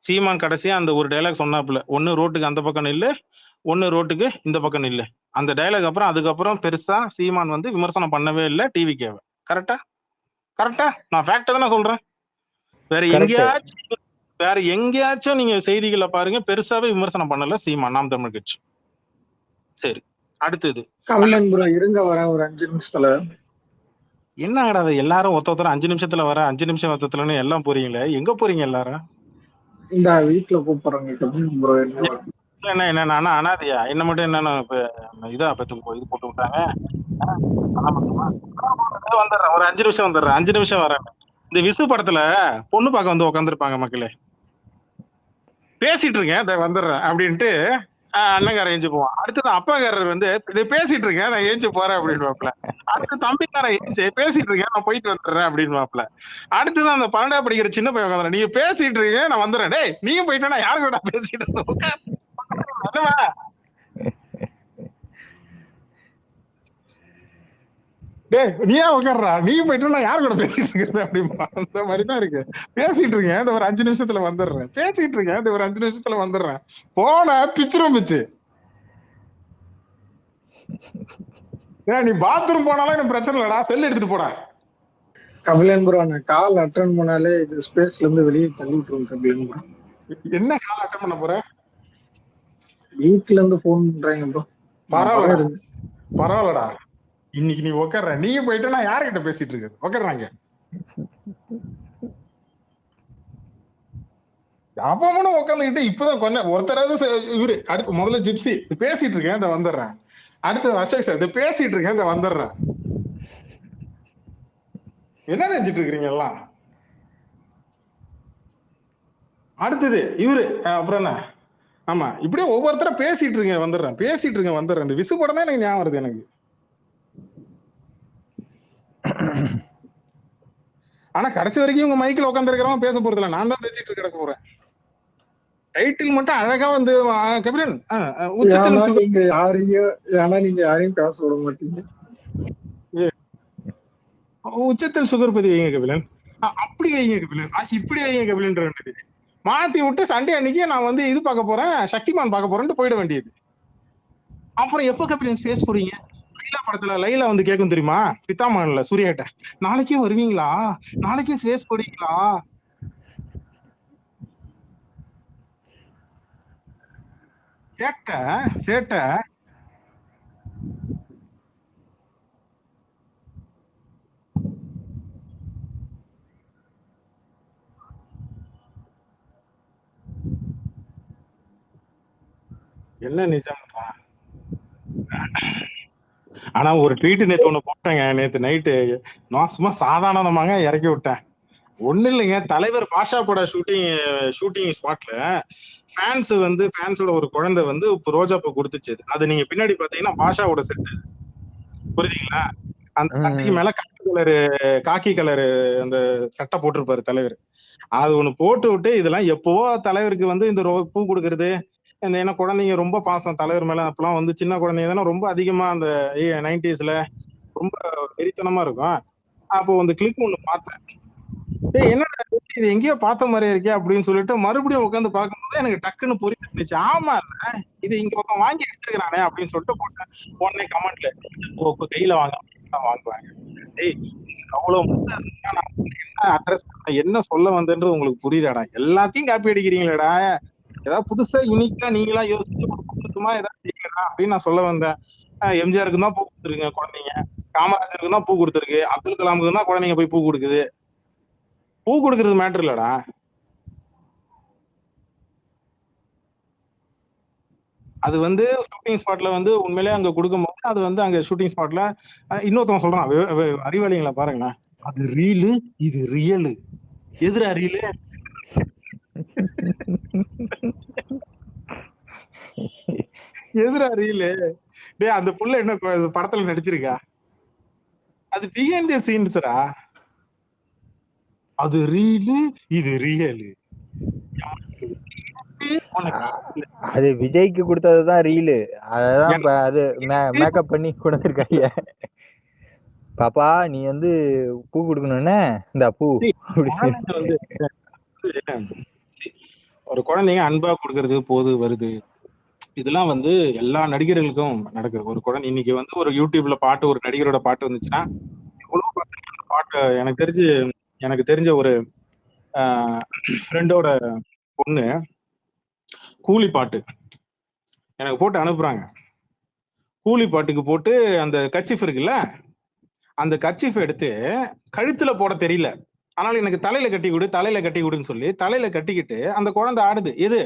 S1: சீமான் கடைசியா அந்த ஒரு டைலாக் சொன்னாப்புல, ஒன்னு ரோட்டுக்கு அந்த பக்கம் இல்ல, ஒன்னு ரோட்டுக்கு இந்த பக்கம் இல்ல. அந்த டைலாக் அப்புறம் அதுக்கப்புறம் பெருசா சீமான் வந்து விமர்சனம் பண்ணவே இல்லை டிவிக்கேவை. கரெக்டா? கரெக்டா? நான் ஃபேக்ட் தானே சொல்றேன். வேற எங்கேயாச்சும் நீங்க செய்திகளை பாருங்க, பெருசாவே விமர்சனம் பண்ணல சீமான், நாம் தமிழ் கட்சி. சரி, அடுத்தது
S7: கபிலன் ப்ரோ இருங்க, வரேன் ஒரு 5 நிமிஷத்துல.
S1: என்ன ஆடாது எல்லாரும் ஒருத்தர் 5 நிமிஷத்துல வர, 5 நிமிஷம் ஒருத்தத்துலன்னு எல்லாம் போறீங்களே, எங்க போறீங்க எல்லாரும்?
S7: இந்த வீட்டுல கூப்பிடுறாங்க கபிலன் ப்ரோ.
S1: என்ன நானா அனாதையா? என்ன மட்டும் என்னன்னா இதா பத்து இது போட்டு விட்டாங்க. வந்துடுறேன், ஒரு 5 நிமிஷம் வந்துடுறேன், 5 நிமிஷம் வரேன். இந்த விசு படத்துல பொண்ணு பார்க்க வந்து உட்காந்துருப்பாங்க மக்களே, பேசிட்டு இருக்கேன் இதை வந்துடுறேன் அப்படின்ட்டு அண்ணங்காரன் ஏஞ்சி போவான். அடுத்தது அப்பாக்காரர் வந்து இதை பேசிட்டு இருக்கேன் நான் ஏஞ்சி போறேன் அப்படின்னு வாப்புல. அடுத்து தம்பிக்காரன் ஏஞ்சி பேசிட்டு இருக்கேன் நான் போயிட்டு வந்துடுறேன் அப்படின்னு வாப்புல. அடுத்தது அந்த 12ஆவது படிக்கிற சின்ன பையன் உட்காந்துறேன், நீங்க பேசிட்டு இருக்கீங்க நான் வந்துடுறேன். டேய் நீயும் போயிட்டா யாரு கூட பேசிட்டு இருந்தேன்? டேய் நீயா உட்கார்றா, நீயும் போயிட்டு நான் யாரு கூட பேசிட்டு இருக்கிறது அப்படிமா. அந்த மாதிரிதான் இருக்கு. பேசிட்டு இருக்கேன் இந்த ஒரு 5 நிமிஷத்துல வந்துடுறேன், பேசிட்டு இருக்கேன் இந்த ஒரு 5 நிமிஷத்துல வந்துடுறேன். போன பிச்சிரும் பிச்சு. நீ பாத்ரூம் போனாலும் எனக்கு பிரச்சனை இல்லடா, செல் எடுத்துட்டு போடா.
S7: கபிலன் ப்ரோ நான் கால் அட்டன் பண்ணாலே இது ஸ்பேஸ்ல இருந்து வெளியே தள்ளிட்டுருவோம். கபிலன் ப்ரோ
S1: என்ன கால் அட்டன் பண்ண போற?
S7: வீட்டுல இருந்து போன் பண்றாங்க ப்ரோ.
S1: பரவாயில்லடா, இன்னைக்கு நீ உட்கார்ற, நீயும் போயிட்டு நான் யாருக்கிட்ட பேசிட்டு இருக்கு உட்கார்றாங்க. அப்பமும் உட்காந்துக்கிட்டு இப்பதான் கொஞ்சம் ஒருத்தராவது இவரு அடுத்து முதல்ல ஜிப்சி பேசிட்டு இருக்கேன் இந்த வந்துடுறேன். அடுத்தது அசோக் சார் இதை பேசிட்டு இருக்கேன் இந்த வந்துடுறேன். என்ன நினைச்சிட்டு இருக்கிறீங்க எல்லாம்? அடுத்தது இவரு அப்புறம் என்ன, ஆமா இப்படியே ஒவ்வொருத்தர பேசிட்டு இருக்கேன் வந்துடுறேன், பேசிட்டு இருக்கேன் வந்துடுறேன். இந்த விசு படம் தான் எனக்கு ஞாபகம் வருது எனக்கு. ஆனா கடைசி வரைக்கும் உங்க மைக்கில் உட்கார்ந்து இருக்கிறவங்க பேச போறது இல்ல, நான் தான் பேசிட்டு கிடக்க போறேன். டைட்டில் மட்டும் அழகா வந்து கபிலன்
S7: நீங்க யாரையும் பேச விட மாட்டீங்க.
S1: உச்சத்தில் சுகர்பதி வைங்க கபிலன், அப்படி வைங்க கபிலன், இப்படி வைங்க கபிலன். மாத்தி விட்டு சண்டே அன்னைக்கு நான் வந்து இது பார்க்க போறேன், சக்திமான் பார்க்க போறேன்ட்டு போயிட வேண்டியது. அப்புறம் எப்ப கபிலன் ஸ்பேஸ் போறீங்க? லைலா படத்துல லைலா வந்து கேட்கும் தெரியுமா, பித்தாமன்ல சூர்யாட்ட, நாளைக்கும் வருவீங்களா, நாளைக்கும் ஸ்பேஸ் போடுவீங்களா? சேட்ட என்ன நிஜம். ஆனா ஒரு ட்வீட் நேத்து ஒண்ணு போட்டேங்க, நேத்து நைட்டு நான் சும்மா சாதாரணமாங்க இறக்கி விட்டேன். ஒண்ணு இல்லைங்க, தலைவர் பாஷா பட ஷூட்டிங் ஸ்பாட்ல ஃபேன்ஸோட ஒரு குழந்தை வந்து ரோஜா பூ கொடுத்துச்சு. அது நீங்க பின்னாடி பாத்தீங்கன்னா பாஷாவோட செட்டு, புரியுதுங்களா? அந்த சட்டைக்கு மேல காக்கி கலரு அந்த சட்டை போட்டிருப்பாரு தலைவர். அது ஒண்ணு போட்டு விட்டு, இதெல்லாம் எப்பவோ தலைவருக்கு வந்து இந்த பூ கொடுக்கறது, ஏன்னா குழந்தைங்க ரொம்ப பாசம் தலைவர் மேல. அப்பெல்லாம் வந்து சின்ன குழந்தைங்க தானே ரொம்ப அதிகமா அந்த 90s ரொம்ப வெறித்தனமா இருக்கும். அப்போ வந்து கிளிப் ஒண்ணு பார்த்தேன். என்னடா இது எங்கேயோ பார்த்த மாதிரியே இருக்கே அப்படின்னு சொல்லிட்டு மறுபடியும் உட்காந்து பார்க்கும்போது எனக்கு டக்குன்னு புரிஞ்சிருந்துச்சு. ஆமா இல்ல இது இங்க ஒருத்தன் வாங்கி எடுத்துக்கிறானே அப்படின்னு சொல்லிட்டு போட்டேன். உடனே கமெண்ட்ல கையில வாங்குவாங்க. டேய் அவ்வளவு என்ன அட்ரஸ் என்ன சொல்ல வந்தேன்றது உங்களுக்கு புரியுதாடா? எல்லாத்தையும் காப்பி அடிக்கிறீங்களேடா. ஏதாவது புதுசா யூனிக்கா நீங்களா யோசிச்சு புதுசுமா ஏதாவது செய்யுங்கடா அப்படின்னு நான் சொல்ல வந்தேன். எம்ஜிஆருக்கு தான் பூ கொடுத்துருங்க குழந்தைங்க, காமராஜருக்கு தான் பூ கொடுத்துருக்கு, அப்துல் கலாமுக்கு தான் குழந்தைங்க போய் பூ கொடுக்குது. பூ கொடுக்கறது மேட்டர் இல்லடா. அது வந்து ஷூட்டிங் ஸ்பாட்ல வந்து உண்மையிலே அங்க கொடுக்கும்போது அது வந்து அங்க ஷூட்டிங் ஸ்பாட்ல இன்னொருத்தவங்க சொல்றான், அறிவாளிகளை பாருங்களேன், அது ரீலு இது ரியலு. எதிரா ரீலு? எதிரா ரீலு? டேய் அந்த புள்ள என்ன படத்துல நடிச்சிருக்கா? அது பிஹைண்ட் தி சீன்ஸ்ரா. அது ரீலு இது ரியலு.
S4: அது விஜய்க்கு கொடுத்ததுதான் ரீலு. அதான் இப்ப அது மேக்கப் பண்ணி கொடுத்துருக்காங்க. பாப்பா நீ வந்து பூ கொடுக்கணும்னு இந்த பூ
S1: வந்து ஒரு குழந்தைங்க அன்பா கொடுக்கறது போது வருது. இதெல்லாம் வந்து எல்லா நடிகர்களுக்கும் நடக்குது. ஒரு குழந்தை இன்னைக்கு வந்து ஒரு யூடியூப்ல பாட்டு ஒரு நடிகரோட பாட்டு வந்துச்சுன்னா எவ்வளவு பாட்டு. எனக்கு தெரிஞ்ச ஒரு ஃப்ரெண்டோட பொண்ணு கூலி பாட்டு எனக்கு போட்டு அனுப்புறாங்க. கூலி பாட்டுக்கு போட்டு அந்த கர்ச்சீஃப் இருக்குல்ல, அந்த கர்ச்சீஃப் எடுத்து கழுத்துல போட தெரியல, ஆனால் எனக்கு தலையில கட்டி கொடு தலையில கட்டி கொடுன்னு சொல்லி தலையில கட்டிக்கிட்டு அந்த குழந்தை ஆடுது. எது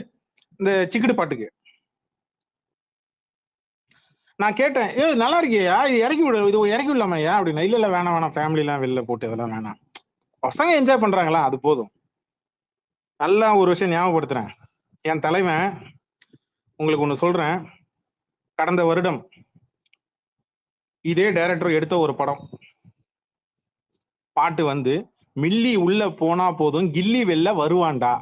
S1: இந்த சிக்கிடு பாட்டுக்கு. நான் கேட்டேன், நல்லா இருக்கியா, இது இறக்கி விடு, இது இறக்கி விடலாமையா அப்படின்னா. இல்ல வேணாம் ஃபேமிலி எல்லாம் வெளில போட்டு அதெல்லாம் வேணாம், பசங்க என்ஜாய் பண்றாங்களா அது போதும். நல்லா ஒரு விஷயம் ஞாபகப்படுத்துறேன். என் தலைவன் உங்களுக்கு ஒண்ணு சொல்றேன். கடந்த வருடம் இதே டைரக்டர் எடுத்த ஒரு படம் பாட்டு வந்து மில்லி உள்ள போனா போதும் கில்லி வெளில வருவான்டா.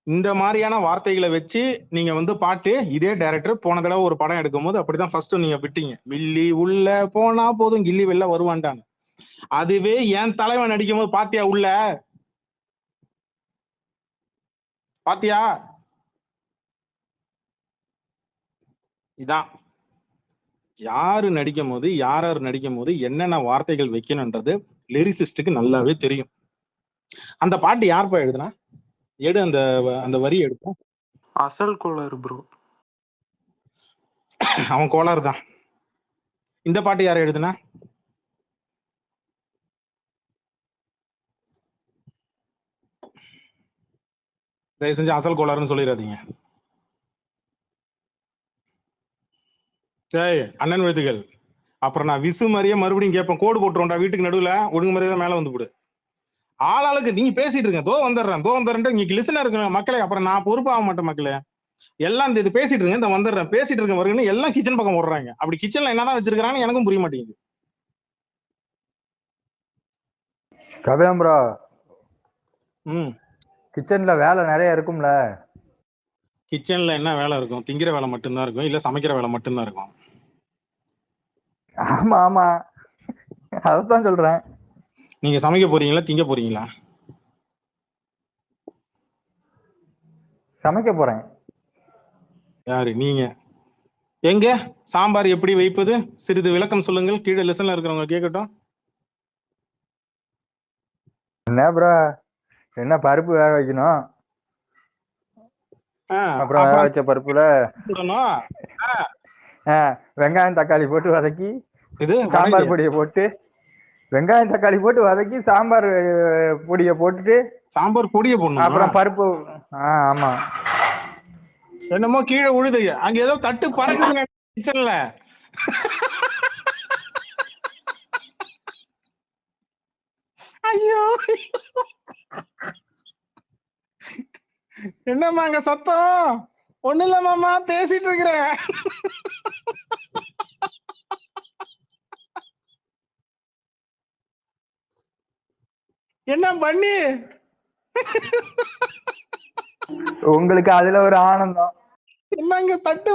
S1: இந்த மாதிரியான வார்த்தைகளை வச்சு நீங்க வந்து பாட்டு இதே டைரக்டர் போன தடவை ஒரு படம் எடுக்கும் போது அப்படிதான் ஃபர்ஸ்ட் நீங்க விட்டீங்க, மில்லி உள்ள போனா போதும் கில்லி வெளில வருவான்டான்னு. அதுவே என் தலைவன் நடிக்கும் போது பாத்தியா உள்ள பாத்தியா? இதான் யாரு நடிக்கும் போது யார் நடிக்கும் போது என்னென்ன வார்த்தைகள் வைக்கணும்ன்றது லிரிசிஸ்டுக்கு நல்லாவே தெரியும். அந்த பாட்டு யார்ப்பா எழுதுனா? எடு அந்த அந்த வரி எடுப்போம்.
S6: அசல் கோளாறு ப்ரோ.
S1: அவன் கோளாறு தான். இந்த பாட்டு யார் எழுதுனா? தயவு செஞ்சு அசல் கோளாறுன்னு சொல்லிடாதீங்க. சரி அண்ணன் விழுதுகள். அப்புறம் நான் விசு மாதிரியே மறுபடியும் கேட்பேன், கோடு போட்டுருவோம்டா வீட்டுக்கு நடுவுல, ஒழுங்கு மாதிரியே தான் மேல வந்து போடு. ஆளாளுக்கு நீங்க பேசிட்டு இருங்க, தோ வந்துடுறேன் இங்க லிசனா இருக்குங்க மக்களே. அப்புறம் நான் பொறுப்பாக மாட்டேன் மக்களே. எல்லாம் இந்த இது பேசிட்டு இருங்க, இந்த வந்துடுறேன் பேசிட்டு இருக்க வருங்கன்னு எல்லாம் கிச்சன் பக்கம் ஓடுறாங்க. அப்படி கிச்சன்ல என்னதான் வச்சிருக்காங்கன்னு எனக்கும் புரிய மாட்டேங்குது.
S4: கபிலம் ப்ரோ, கிச்சன்ல வேலை நிறைய இருக்கும்ல?
S1: கிச்சன்ல என்ன வேலை இருக்கும்? திங்கிற வேலை மட்டும்தான் இருக்கும், இல்ல சமைக்கிற வேலை மட்டும்தான் இருக்கும்.
S4: ஆமா ஆமா, அதான் சொல்றேன்.
S1: நீங்க சமைக்க போறீங்களா திங்க போறீங்களா?
S4: சமைக்க போறேன்.
S1: யாரு நீங்க? எங்க சாம்பார் எப்படி வைப்பது சிறிது விளக்கம் சொல்லுங்கள், கீழே லிசன்ல இருக்கிறவங்க கேட்கட்டும்.
S4: என்ன ப்ரோ, என்ன பருப்பு வேக வைக்கணும், அப்புறம் வேக வச்ச பருப்புல வெங்காயம் தக்காளி போட்டு வதக்கி சாம்பார் பொடியை போட்டு, வெங்காயம் தக்காளி போட்டு வதக்கி சாம்பார் பொடியை போட்டுட்டு
S1: சாம்பார் பொடியை போடணும்,
S4: அப்புறம் பருப்பு. ஆமா,
S1: என்னமோ கீழே உழுது, அங்க ஏதோ தட்டு பறக்குது கிச்சன்ல. ஐயோ என்னம்மா அங்க சத்தம்? ஒண்ணு இல்ல மாமா, பேசிட்டு இருக்கிறேன். என்ன பண்ணி
S4: உங்களுக்கு அதுல ஒரு ஆனந்தம்.
S1: என்னங்க தட்டு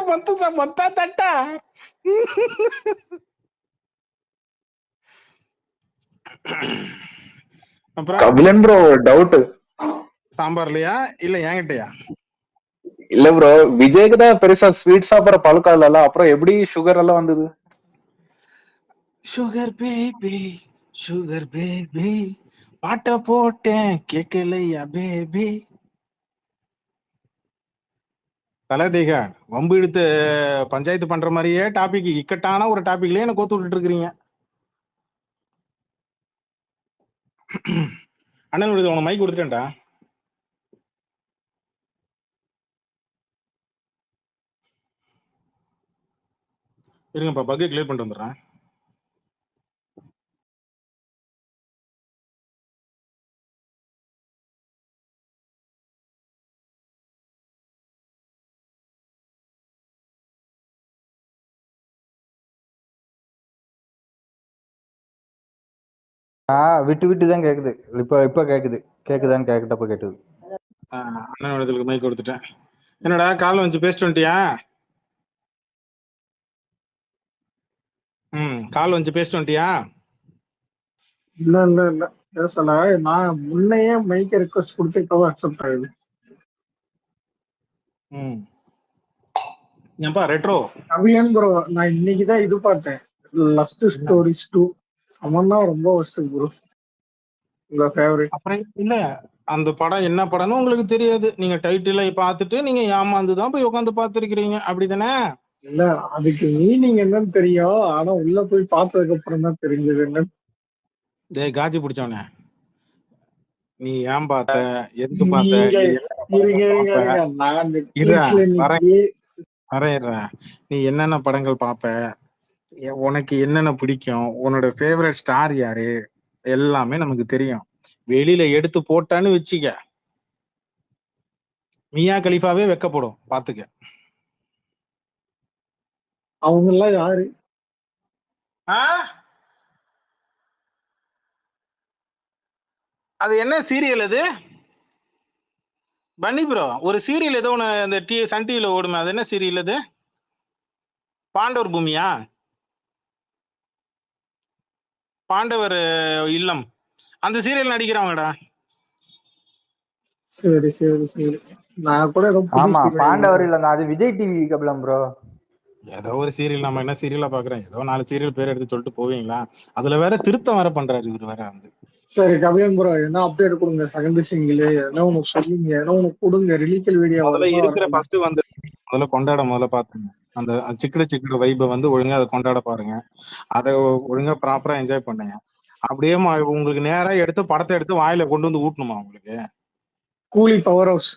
S1: மொத்தா தட்டா? அப்புறம்
S8: கபிலன் ப்ரோ டவுட்
S1: சாம்பார்லயா இல்ல என்கிட்டயா?
S8: இல்ல ப்ரோ, விஜய்க்கு தான் பெருசா ஸ்வீட் சாப்பிட்ற பழக்கம் இல்ல, அப்புறம் எப்படி சுகர் எல்லாம் வந்தது?
S1: சுகர் பேபி பாட்ட போட்டேன் கேட்கலையா பேபி. தலைடிகா வம்பு இழுத்து பஞ்சாயத்து பண்ற மாதிரியே டாபிக், இக்கட்டான ஒரு டாபிக்லயே என்ன கோத்து விட்டுட்டு இருக்கிறீங்க. அண்ணன் உனக்கு மைக் கொடுத்துட்டேன்டா. இருங்கப்பா, பக்கை கிளியர் பண்ணிட்டு வந்துடுறேன்.
S4: விட்டு விட்டு தான் கேக்குது. இப்ப கேக்குது. கேக்குதான்னு கேட்டப்ப கேக்குது.
S1: அண்ணன் இடத்துக்கு மைக் கொடுத்துட்டேன். என்னடா கால் வந்து பேசிட்டு வந்துட்டியா? கால் வந்து பேசிட்டு வந்துட்டியா?
S7: இல்ல பேசல. நான் முன்னையே மைக் ரெக்வஸ்ட் கொடுத்து இப்பவும் அக்செப்ட் ஆகுது.
S1: ஏன்பா ரெட்ரோ
S7: கவியன் ப்ரோ, நான் இன்னைக்குதான் இது பார்த்தேன், லஸ்ட் ஸ்டோரிஸ் 2. அவன் தான் ரொம்ப ஒஸ்ட் ப்ரோ. உங்க ஃபேவரட்.
S1: அப்புறம் இல்ல, அந்த படம் என்ன படம்னு உங்களுக்கு தெரியாது. நீங்க டைட்டிலை பார்த்துட்டு நீங்க ஏமாந்துதான் போய் உட்காந்து பார்த்துருக்கிறீங்க, அப்படிதானே?
S7: இல்ல, அதுக்கு மீனிங் என்னன்னு தெரியும், ஆனா உள்ள போய் பார்த்ததுக்கு அப்புறம் தான் தெரிஞ்சது என்ன.
S1: டேய் காஜி பிடிச்சவனே, நீ ஏன் பார்த்த, எதுக்கு
S7: நீங்க இருங்க, நான் நெட்ஃபிளிக்ஸ்ல
S1: நீ என்னென்ன படங்கள் பார்ப்ப, உனக்கு என்னென்ன பிடிக்கும், உன்னோட ஃபேவரட் ஸ்டார் யாரு, எல்லாமே நமக்கு தெரியும். வெளியில எடுத்து போட்டான்னு வச்சுக்க, மியா கலிஃபாவே வெக்கப்படும், பாத்துக்க.
S7: அவங்க எல்லாம் யாரு?
S1: அது என்ன சீரியல் அது பன்னி ப்ரோ? ஒரு சீரியல் ஏதோ ஒன்று அந்த சன் டிவில ஓடுமே, அது என்ன சீரியல் அது? பாண்டவர் பூமியா? பாண்டவர் இல்லம், அந்த சீரியல் நடிக்கிறாங்கடா.
S7: சரி, நான் கூட
S4: ஆமா, பாண்டவர் இல்ல, அது விஜய் டிவி கபிலம் ப்ரோ.
S1: ஏதோ ஒரு சீரியல், நம்ம என்ன சீரியலா பாக்குறோம், ஏதோ 4 சீரியல் பேர் எடுத்து சொல்லிட்டு போவீங்களா? அதுல வேற திருத்தம் வேற பண்றாரு இவர் வேற வந்து.
S7: சரி கவியன் ப்ரோ, என்ன அப்டேட் கொடுங்க. செகண்ட் சிங்கிள் என்ன ஒண்ணு சொல்லுங்க, என்ன ஒண்ணு கொடுங்க. ரிலீக்கல் வீடியோ
S1: இருக்கிற ஃபர்ஸ்ட் வந்து முதல்ல கொண்டாட பாத்துங்க. அந்த சிக்கட வைபை வந்து ஒழுங்கா அதை கொண்டாட பாருங்க. அதை ஒழுங்கா ப்ராப்பரா என்ஜாய் பண்ணுங்க. அப்படியே உங்களுக்கு நேரா எடுத்து படத்தை எடுத்து வாயில கொண்டு வந்து ஊட்டணுமா உங்களுக்கு?
S7: கூலி பவர் ஹவுஸ்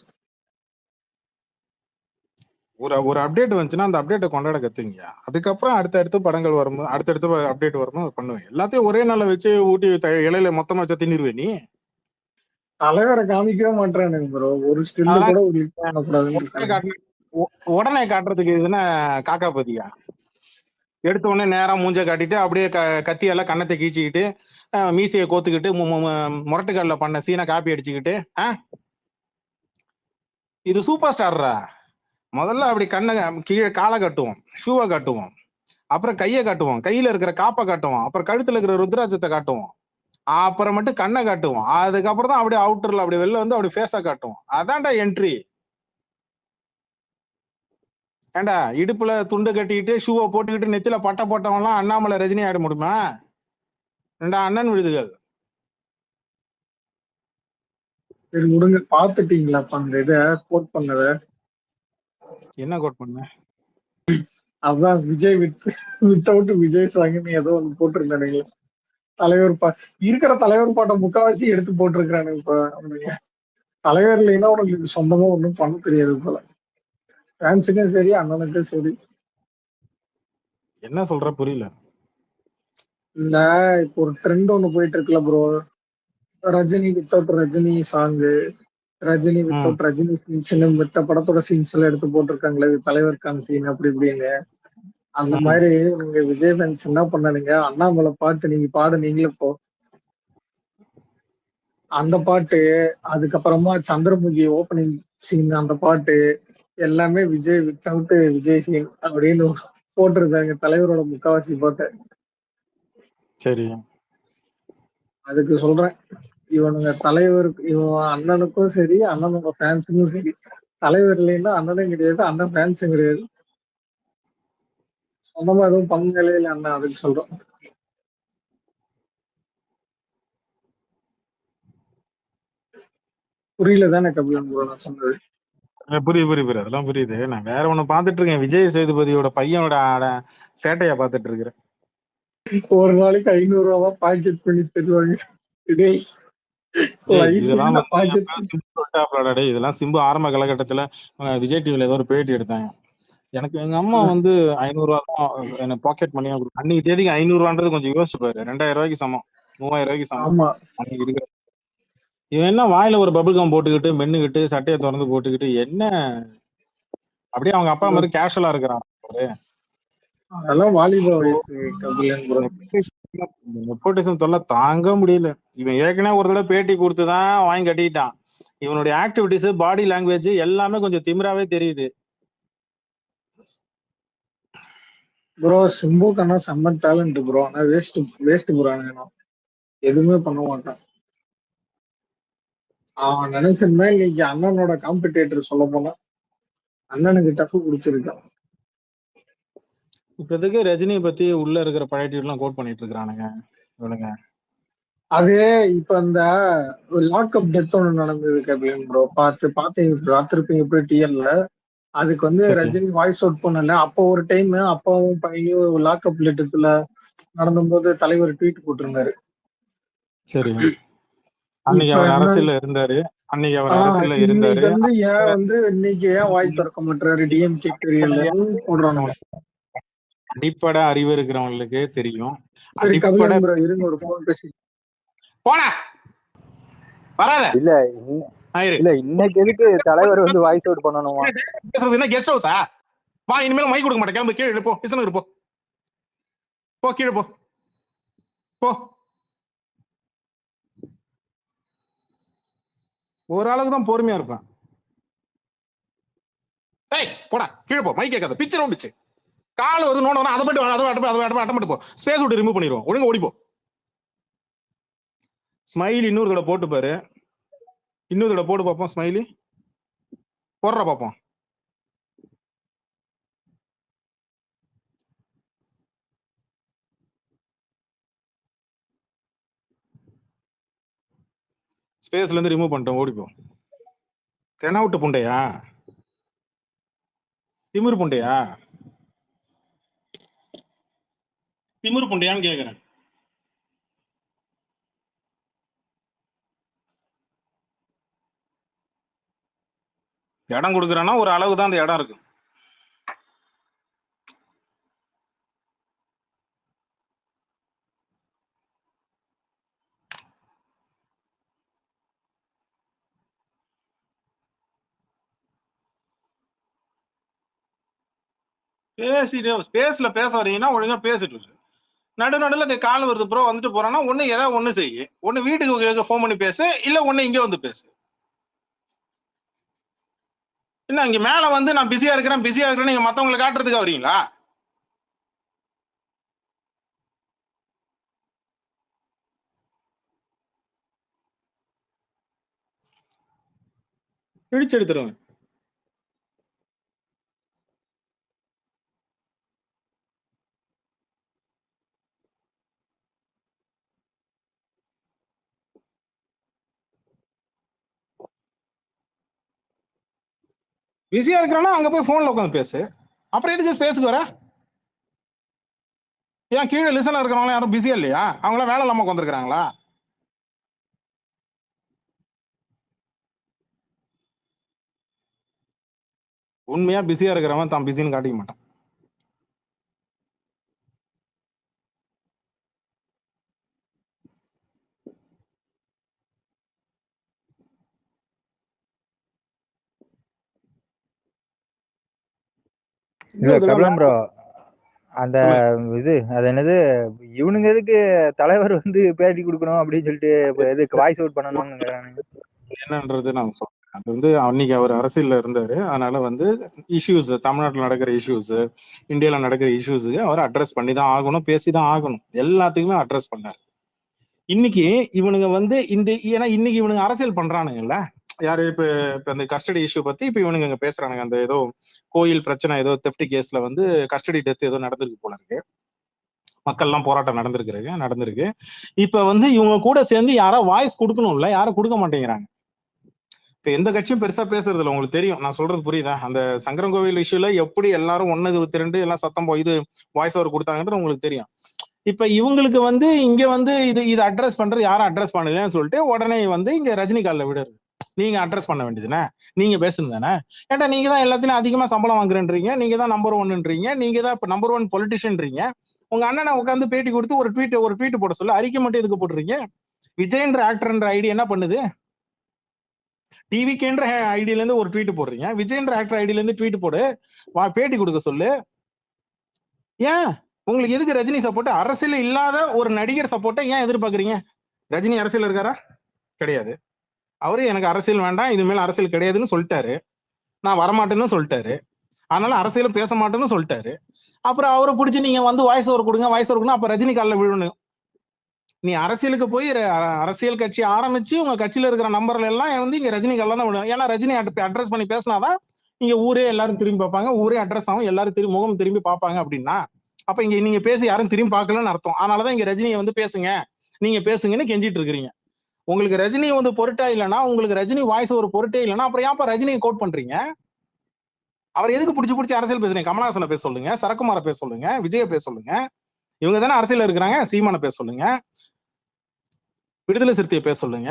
S1: ஒரு அப்டேட் வந்துச்சுன்னா அந்த அப்டேட்டை கொண்டாட கத்துங்க. அதுக்கப்புறம் அடுத்தடுத்து படங்கள் வரும்போது, அடுத்தடுத்து அப்டேட் வரும்போது பண்ணுவேன். எல்லாத்தையும் ஒரே நாள்ல வச்சு ஊட்டி இலையில மொத்தமா வச்சா தின்னுருவேன் நீ.
S7: தலைவரை காமிக்கவே மாட்டேன் ப்ரோ. ஒரு ஸ்டில் கூட
S1: உடனே காட்டுறதுக்கு இதுன்னா காக்கா பதியா எடுத்த உடனே நேரா மூஞ்ச காட்டிட்டு அப்படியே கத்தியெல்லாம் கண்ணத்தை கீச்சிக்கிட்டு மீசையை கோத்துக்கிட்டு முரட்டுக்கல்ல பண்ண சீனை காப்பி அடிச்சுக்கிட்டு இது சூப்பர் ஸ்டார்ரா. முதல்ல அப்படி கண்ணை கீழே காலை கட்டுவோம், ஷூவை காட்டுவோம், அப்புறம் கையை காட்டுவோம், கையில இருக்கிற காப்பை காட்டுவோம், அப்புறம் கழுத்துல இருக்கிற ருத்ராட்சத்தை காட்டுவோம், அப்புறம் மட்டும் கண்ணை காட்டுவோம். அதுக்கப்புறம் தான் அப்படியே அவுட்டர்ல அப்படி வெளில வந்து அப்படி ஃபேஸா காட்டுவோம். அதான்டா என்ட்ரி. ஏண்டா இடுப்புல துண்டு கட்டிக்கிட்டு ஷூவை போட்டுக்கிட்டு நெத்தில பட்டை போட்டவன்லாம் அண்ணாமலை ரஜினி ஆட முடியுமா? 2 அண்ணன் விழுதுகள்.
S7: சரி விடுங்க, பாத்துட்டீங்களா அந்த இதை கோட் பண்ணத?
S1: என்ன கோட் பண்ண?
S7: அதான் விஜய் வித்தவுட் விஜய் சாங்னு ஏதோ ஒன்று போட்டிருந்தானுங்க. தலைவர் இருக்கிற தலைவர் பாட்டை முக்காவாசி எடுத்து போட்டிருக்கிறானுங்க. இப்ப தலைவர் இல்லைன்னா உனக்கு சொந்தமா ஒன்றும் பண்ண தெரியாது போல. ஃபேன்ஸுக்கும் சரி அண்ணனுக்கும் சரி.
S1: என்ன சொல்ற புரியல.
S7: இந்த இப்போ ஒரு ட்ரெண்ட் ஒண்ணு போயிட்டு இருக்குல்ல bro, Rajini without Rajini song, Rajini without Rajini scenes, மத்த படத்தோட சீன்ஸ் எல்லாம் எடுத்து போட்டிருக்காங்களே, தலைவருக்கான சீன் அப்படி இப்படின்னு. அந்த மாதிரி நீங்க விஜய் ஃபேன்ஸ் என்ன பண்ணானுங்க, அண்ணாமலை பாட்டு நீங்க பாடுனீங்களே இப்போ அந்த பாட்டு, அதுக்கப்புறமா சந்திரமுகி ஓப்பனிங் சீன் அந்த பாட்டு எல்லாமே விஜய் வித்தவுட் விஜய் சீன் அப்படின்னு போட்டிருந்தாங்க தலைவரோட முக்காவாசி பாட்டை.
S1: சரி.
S7: அதுக்கு சொல்றேன், இவனுங்க தலைவருக்கு இவன் அண்ணனுக்கும் சரி அண்ணனோட ஃபேன்ஸுக்கும் சரி, தலைவர் இல்லைன்னா அண்ணனும் கிடையாது, அண்ணன் ஃபேன்ஸும் கிடையாது. சொந்தமா எதுவும் பண்ண நிலையில அண்ணன், அதுக்கு சொல்றேன். புரியல தானே கபிலன் ப்ரோ நான் சொன்னது?
S1: புரியுது அதெல்லாம் புரியுது. நான் வேற ஒண்ணு பாத்துட்டு இருக்கேன், விஜய் சேதுபதியோட பையனோட சேட்டையா பாத்துட்டு இருக்கிறேன்.
S7: ஒரு நாளைக்கு 500 ரூபா பாக்கெட் பண்ணி தருவாங்க.
S1: இதெல்லாம் சிம்பு ஆரம்ப காலகட்டத்துல விஜய் டிவில ஏதோ ஒரு பேட்டி எடுத்தாங்க. எனக்கு எங்க அம்மா வந்து 500 ரூபா தான் என்ன பாக்கெட் பண்ணி அன்னைக்கு தேதிக்கு 500 ரூபான்றது கொஞ்சம் யோசிச்சு பாரு. 2000 ரூபாய்க்கு சமம், 3000 ரூபாய்க்கு சமம் அன்னைக்கு இருக்கிற. இவன் என்ன வாயில ஒரு பபிள் கம் போட்டுக்கிட்டு மென்னுகிட்டு சட்டையை திறந்து போட்டுக்கிட்டு என்ன அப்படியே அவங்க அப்பா மாதிரி கேஷுவலா இருக்கிறான்.
S7: அதெல்லாம் வாலிப வயசு கபிலன் ப்ரோ.
S1: நெப்போட்டிசம் தொல்லை தாங்க முடியல. இவன் ஏற்கனவே ஒரு தடவை பேட்டி கொடுத்துதான் வாங்கி கட்டிக்கிட்டான். இவனுடைய ஆக்டிவிட்டிஸ், பாடி லாங்குவேஜ் எல்லாமே கொஞ்சம் திமிராவே தெரியுது.
S7: ப்ரோ சிம்புக்கான செம்ம டேலண்ட் ப்ரோ. ஆனா வேஸ்ட் ப்ரோ. எதுவுமே பண்ண மாட்டான். அவன் நினைச்சிருந்தா இன்னைக்கு அண்ணனோட காம்படிட்டர் சொல்ல போனா அண்ணனுக்கு டஃப் குடிச்சிருக்கான்.
S1: இப்போதைக்கு ரஜினியை பத்தி உள்ள இருக்கிற பழைய எல்லாம் கோட் பண்ணிட்டு இருக்கிறானுங்க இவனுங்க.
S7: அது இப்ப இந்த லாக்அப் டெத் ஒண்ணு நடந்தது கபிலன் ப்ரோ. பார்த்திருப்பீங்க எப்படி டிஎல்ல. அதுக்கு வந்து ரஜினி வாய்ஸ் அவுட் பண்ணல. அப்போ ஒரு டைம் அப்பாவும் பையனும் லாக்அப் டெத்துல நடந்தும்போது தலைவர் ட்வீட் போட்டிருந்தாரு.
S1: சரி, அன்னைக்கு அவர் அரசியல்ல இருந்தாரு. அன்னைக்கு அவர் அரசியல்ல இருந்தாரு.
S7: வந்து ஏன் வந்து இன்னைக்கு ஏன் வாய் திறக்க மாட்டாரு டிஎம்கே போடுறானுங்க.
S1: அடிப்படை அறிவு இருக்கிறவங்களுக்கு தெரியும்.
S7: சரி கபிலன் ப்ரோ இருங்க, ஒரு போன் பேசி
S1: போடா வராத.
S4: இல்ல இன்னைக்கு எதுக்கு தலைவர் வந்து வாய்ஸ் அவுட் பண்ணணுமா?
S1: பேசுறது என்ன கெஸ்ட் ஹவுஸா? வா, இனிமேல் மைக் கொடுக்க மாட்டேன். கிளம்பு, கீழே போ. கிருஷ்ணகிரி போ, போ கீழே போ, போ. ஓரளவுக்கு தான் பொறுமையா இருப்பேன். ஏய் போடா கீழே போ, மைக் கேட்காத. பிச்சர் வந்துச்சு, கால் வருது நோட அதை மட்டும் அட்டம் போ. ஸ்பேஸ் விட்டு ரிமூவ் பண்ணிடுவோம். ஒழுங்கா ஓடிப்போ. ஸ்மைலி இன்னொரு தடவை போட்டு பாரு. இன்னொரு தடவை போட்டு பார்ப்போம். ஸ்மைலி போடுற பார்ப்போம். ஸ்பேஸ்ல இருந்து ரிமூவ் பண்ணிட்டோம். ஓடிப்போம். தெனாவுட்டு புண்டையா, திமிரு புண்டையா, திமிரு புண்டையான்னு கேக்குறேன். இடம் கொடுக்குறேன்னா ஒரு அளவு தான் அந்த இடம் இருக்கு. பேசிட்டு ஸ்பேஸ்ல பேச வரீங்கன்னா ஒழுங்கா பேசிட்டு நடுநடுல இந்த கால் வருது ப்ரோ வந்துட்டு போறான்னா ஒண்ணு ஏதாவது ஒண்ணு செய்யு. ஒண்ணு வீட்டுக்கு ஃபோன் பண்ணி பேசு, இல்ல ஒண்ணு இங்க வந்து பேசு. என்ன இங்க மேல வந்து நான் பிஸியா இருக்கிறேன் நீங்க மத்தவங்களை காட்டுறதுக்கு வரீங்களா? பிடிச்சு எடுத்துருவேன். பிஸியா இருக்கிறானா அங்க போய் போன்ல உட்காந்து பேசு. அப்புறம் எதுக்கு ஸ்பேஸுக்கு வர? ஏன் கீழே லிசனா இருக்கிறவங்க யாரும் பிஸியா இல்லையா? அவங்களாம் வேலை இல்லாம உட்காந்துருக்காங்களா? உண்மையா பிஸியா இருக்கிறவன் தான் பிஸின்னு காட்டிக்க மாட்டான்.
S4: கபிலன் ப்ரோ, அந்த இது அது என்னது, இவனுங்க எதுக்கு தலைவர் வந்து பேட்டி கொடுக்கணும் அப்படின்னு சொல்லிட்டு எதுக்கு வாய்ஸ் அவுட் பண்ணணும்னு
S1: என்னன்றது நான் சொல்றேன். அது வந்து அன்னைக்கு அவர் அரசியல்ல இருந்தாரு. அதனால வந்து இஷ்யூஸ், தமிழ்நாட்டுல நடக்கிற இஷ்யூஸ், இந்தியால நடக்கிற இஷ்யூஸுக்கு அவர் அட்ரஸ் பண்ணி தான் ஆகணும், பேசிதான் ஆகணும். எல்லாத்துக்குமே அட்ரஸ் பண்ணாரு. இன்னைக்கு இவனுங்க வந்து ஏன்னா இன்னைக்கு இவனுங்க அரசியல் பண்றானுங்கல்ல. யாரு இப்ப இந்த கஸ்டடி இஷ்யூ பத்தி இப்ப இவனுங்க இங்க பேசுறானுங்க. அந்த ஏதோ கோயில் பிரச்சனை, ஏதோ தெஃப்ட் கேஸ்ல வந்து கஸ்டடி டெத் ஏதோ நடந்திருக்கு போல இருக்கு. மக்கள்லாம் போராட்டம் நடந்திருக்கு. இப்ப வந்து இவங்க கூட சேர்ந்து யாரா வாய்ஸ் கொடுக்கணும்ல, யாரும் கொடுக்க மாட்டேங்கிறாங்க. இப்ப எந்த கட்சியும் பெருசா பேசுறது இல்ல. உங்களுக்கு தெரியும், நான் சொல்றது புரியுதா? அந்த சங்கரன்கோவில் இஷ்யூல எப்படி எல்லாரும் 1 எல்லாம் சத்தம் இது வாய்ஸ் ஓவர் கொடுத்தாங்கன்றது உங்களுக்கு தெரியும். இப்ப இவங்களுக்கு வந்து இங்க வந்து இது அட்ரஸ் பண்றது யாரும் அட்ரஸ் பண்ணலன்னு சொல்லிட்டு உடனே வந்து இங்க ரஜினிகால்ல விடுறது. நீங்க அட்ரஸ் பண்ண வேண்டியதுதானே, நீங்க பேசுறது தானே. ஏன்டா நீங்க தான் எல்லாத்தையும் அதிகமா சம்பளம் வாங்குறேன்றீங்க, நீங்க தான் நம்பர் 1ன்றீங்க, நீங்க தான் இப்ப நம்பர் 1 பொலிட்டிஷியன்றீங்க. உங்க அண்ணனை உட்காந்து பேட்டி கொடுத்து ஒரு ட்வீட் போட சொல்ல, அறிக்கை மட்டும் எதுக்கு போட்டுறீங்க? விஜய்ன்ற ஆக்டர்ன்ற ஐடி என்ன பண்ணுது? டிவிக்கேன்ற ஐடியில இருந்து ஒரு ட்வீட் போடுறீங்க, விஜய்ன்ற ஆக்டர் ஐடியில இருந்து ட்வீட் போடு, பேட்டி கொடுக்க சொல்லு. ஏன் உங்களுக்கு எதுக்கு ரஜினி சப்போர்ட்? அரசியல் இல்லாத ஒரு நடிகர் சப்போர்ட்டை ஏன் எதிர்பார்க்கறீங்க? ரஜினி அரசியல் இருக்காரா? கிடையாது. அவரு எனக்கு அரசியல் வேண்டாம், இது மேல அரசியல் கிடையாதுன்னு சொல்லிட்டாரு. நான் வரமாட்டேன்னு சொல்லிட்டாரு. அதனால அரசியலும் பேச மாட்டேன்னு சொல்லிட்டாரு. அப்புறம் அவரை பிடிச்சி நீங்க வந்து வாய்ஸ் ஓவர் கொடுங்க, அப்ப ரஜினி காலில் விழணும். நீ அரசியலுக்கு போய் அரசியல் கட்சி ஆரம்பிச்சு உங்க கட்சியில இருக்கிற நம்பர்ல எல்லாம் வந்து இங்க ரஜினி காலில் தான் விழும். ஏன்னா ரஜினி அட்ரஸ் பண்ணி பேசினாதான் இங்க ஊரே எல்லாரும் திரும்பி பார்ப்பாங்க, ஊரே அட்ரஸ் ஆகும், எல்லாரும் முகம் திரும்பி பார்ப்பாங்க. அப்படின்னா அப்ப இங்க நீங்க பேசி யாரும் திரும்பி பார்க்கலன்னு அர்த்தம். அதனாலதான் இங்க ரஜினியை வந்து பேசுங்க, நீங்க பேசுங்கன்னு கெஞ்சிட்டு இருக்கிறீங்க. உங்களுக்கு ரஜினி வந்து பொருட்டா இல்லைன்னா, உங்களுக்கு ரஜினி வாய்ஸ் ஒரு பொருட்டே இல்லைன்னா, அப்புறம் ஏன்ப்பா ரஜினியை கோட் பண்றீங்க? அவர் எதுக்கு பிடிச்சி அரசியல் பேசுறீங்க? கமலஹாசனை பேச சொல்லுங்க, சரத்குமாரை பேச சொல்லுங்க, விஜய பேச சொல்லுங்க. இவங்க தானே அரசியல் இருக்கிறாங்க. சீமானை பேச சொல்லுங்க, விடுதலை சிறுத்தையை பேச சொல்லுங்க,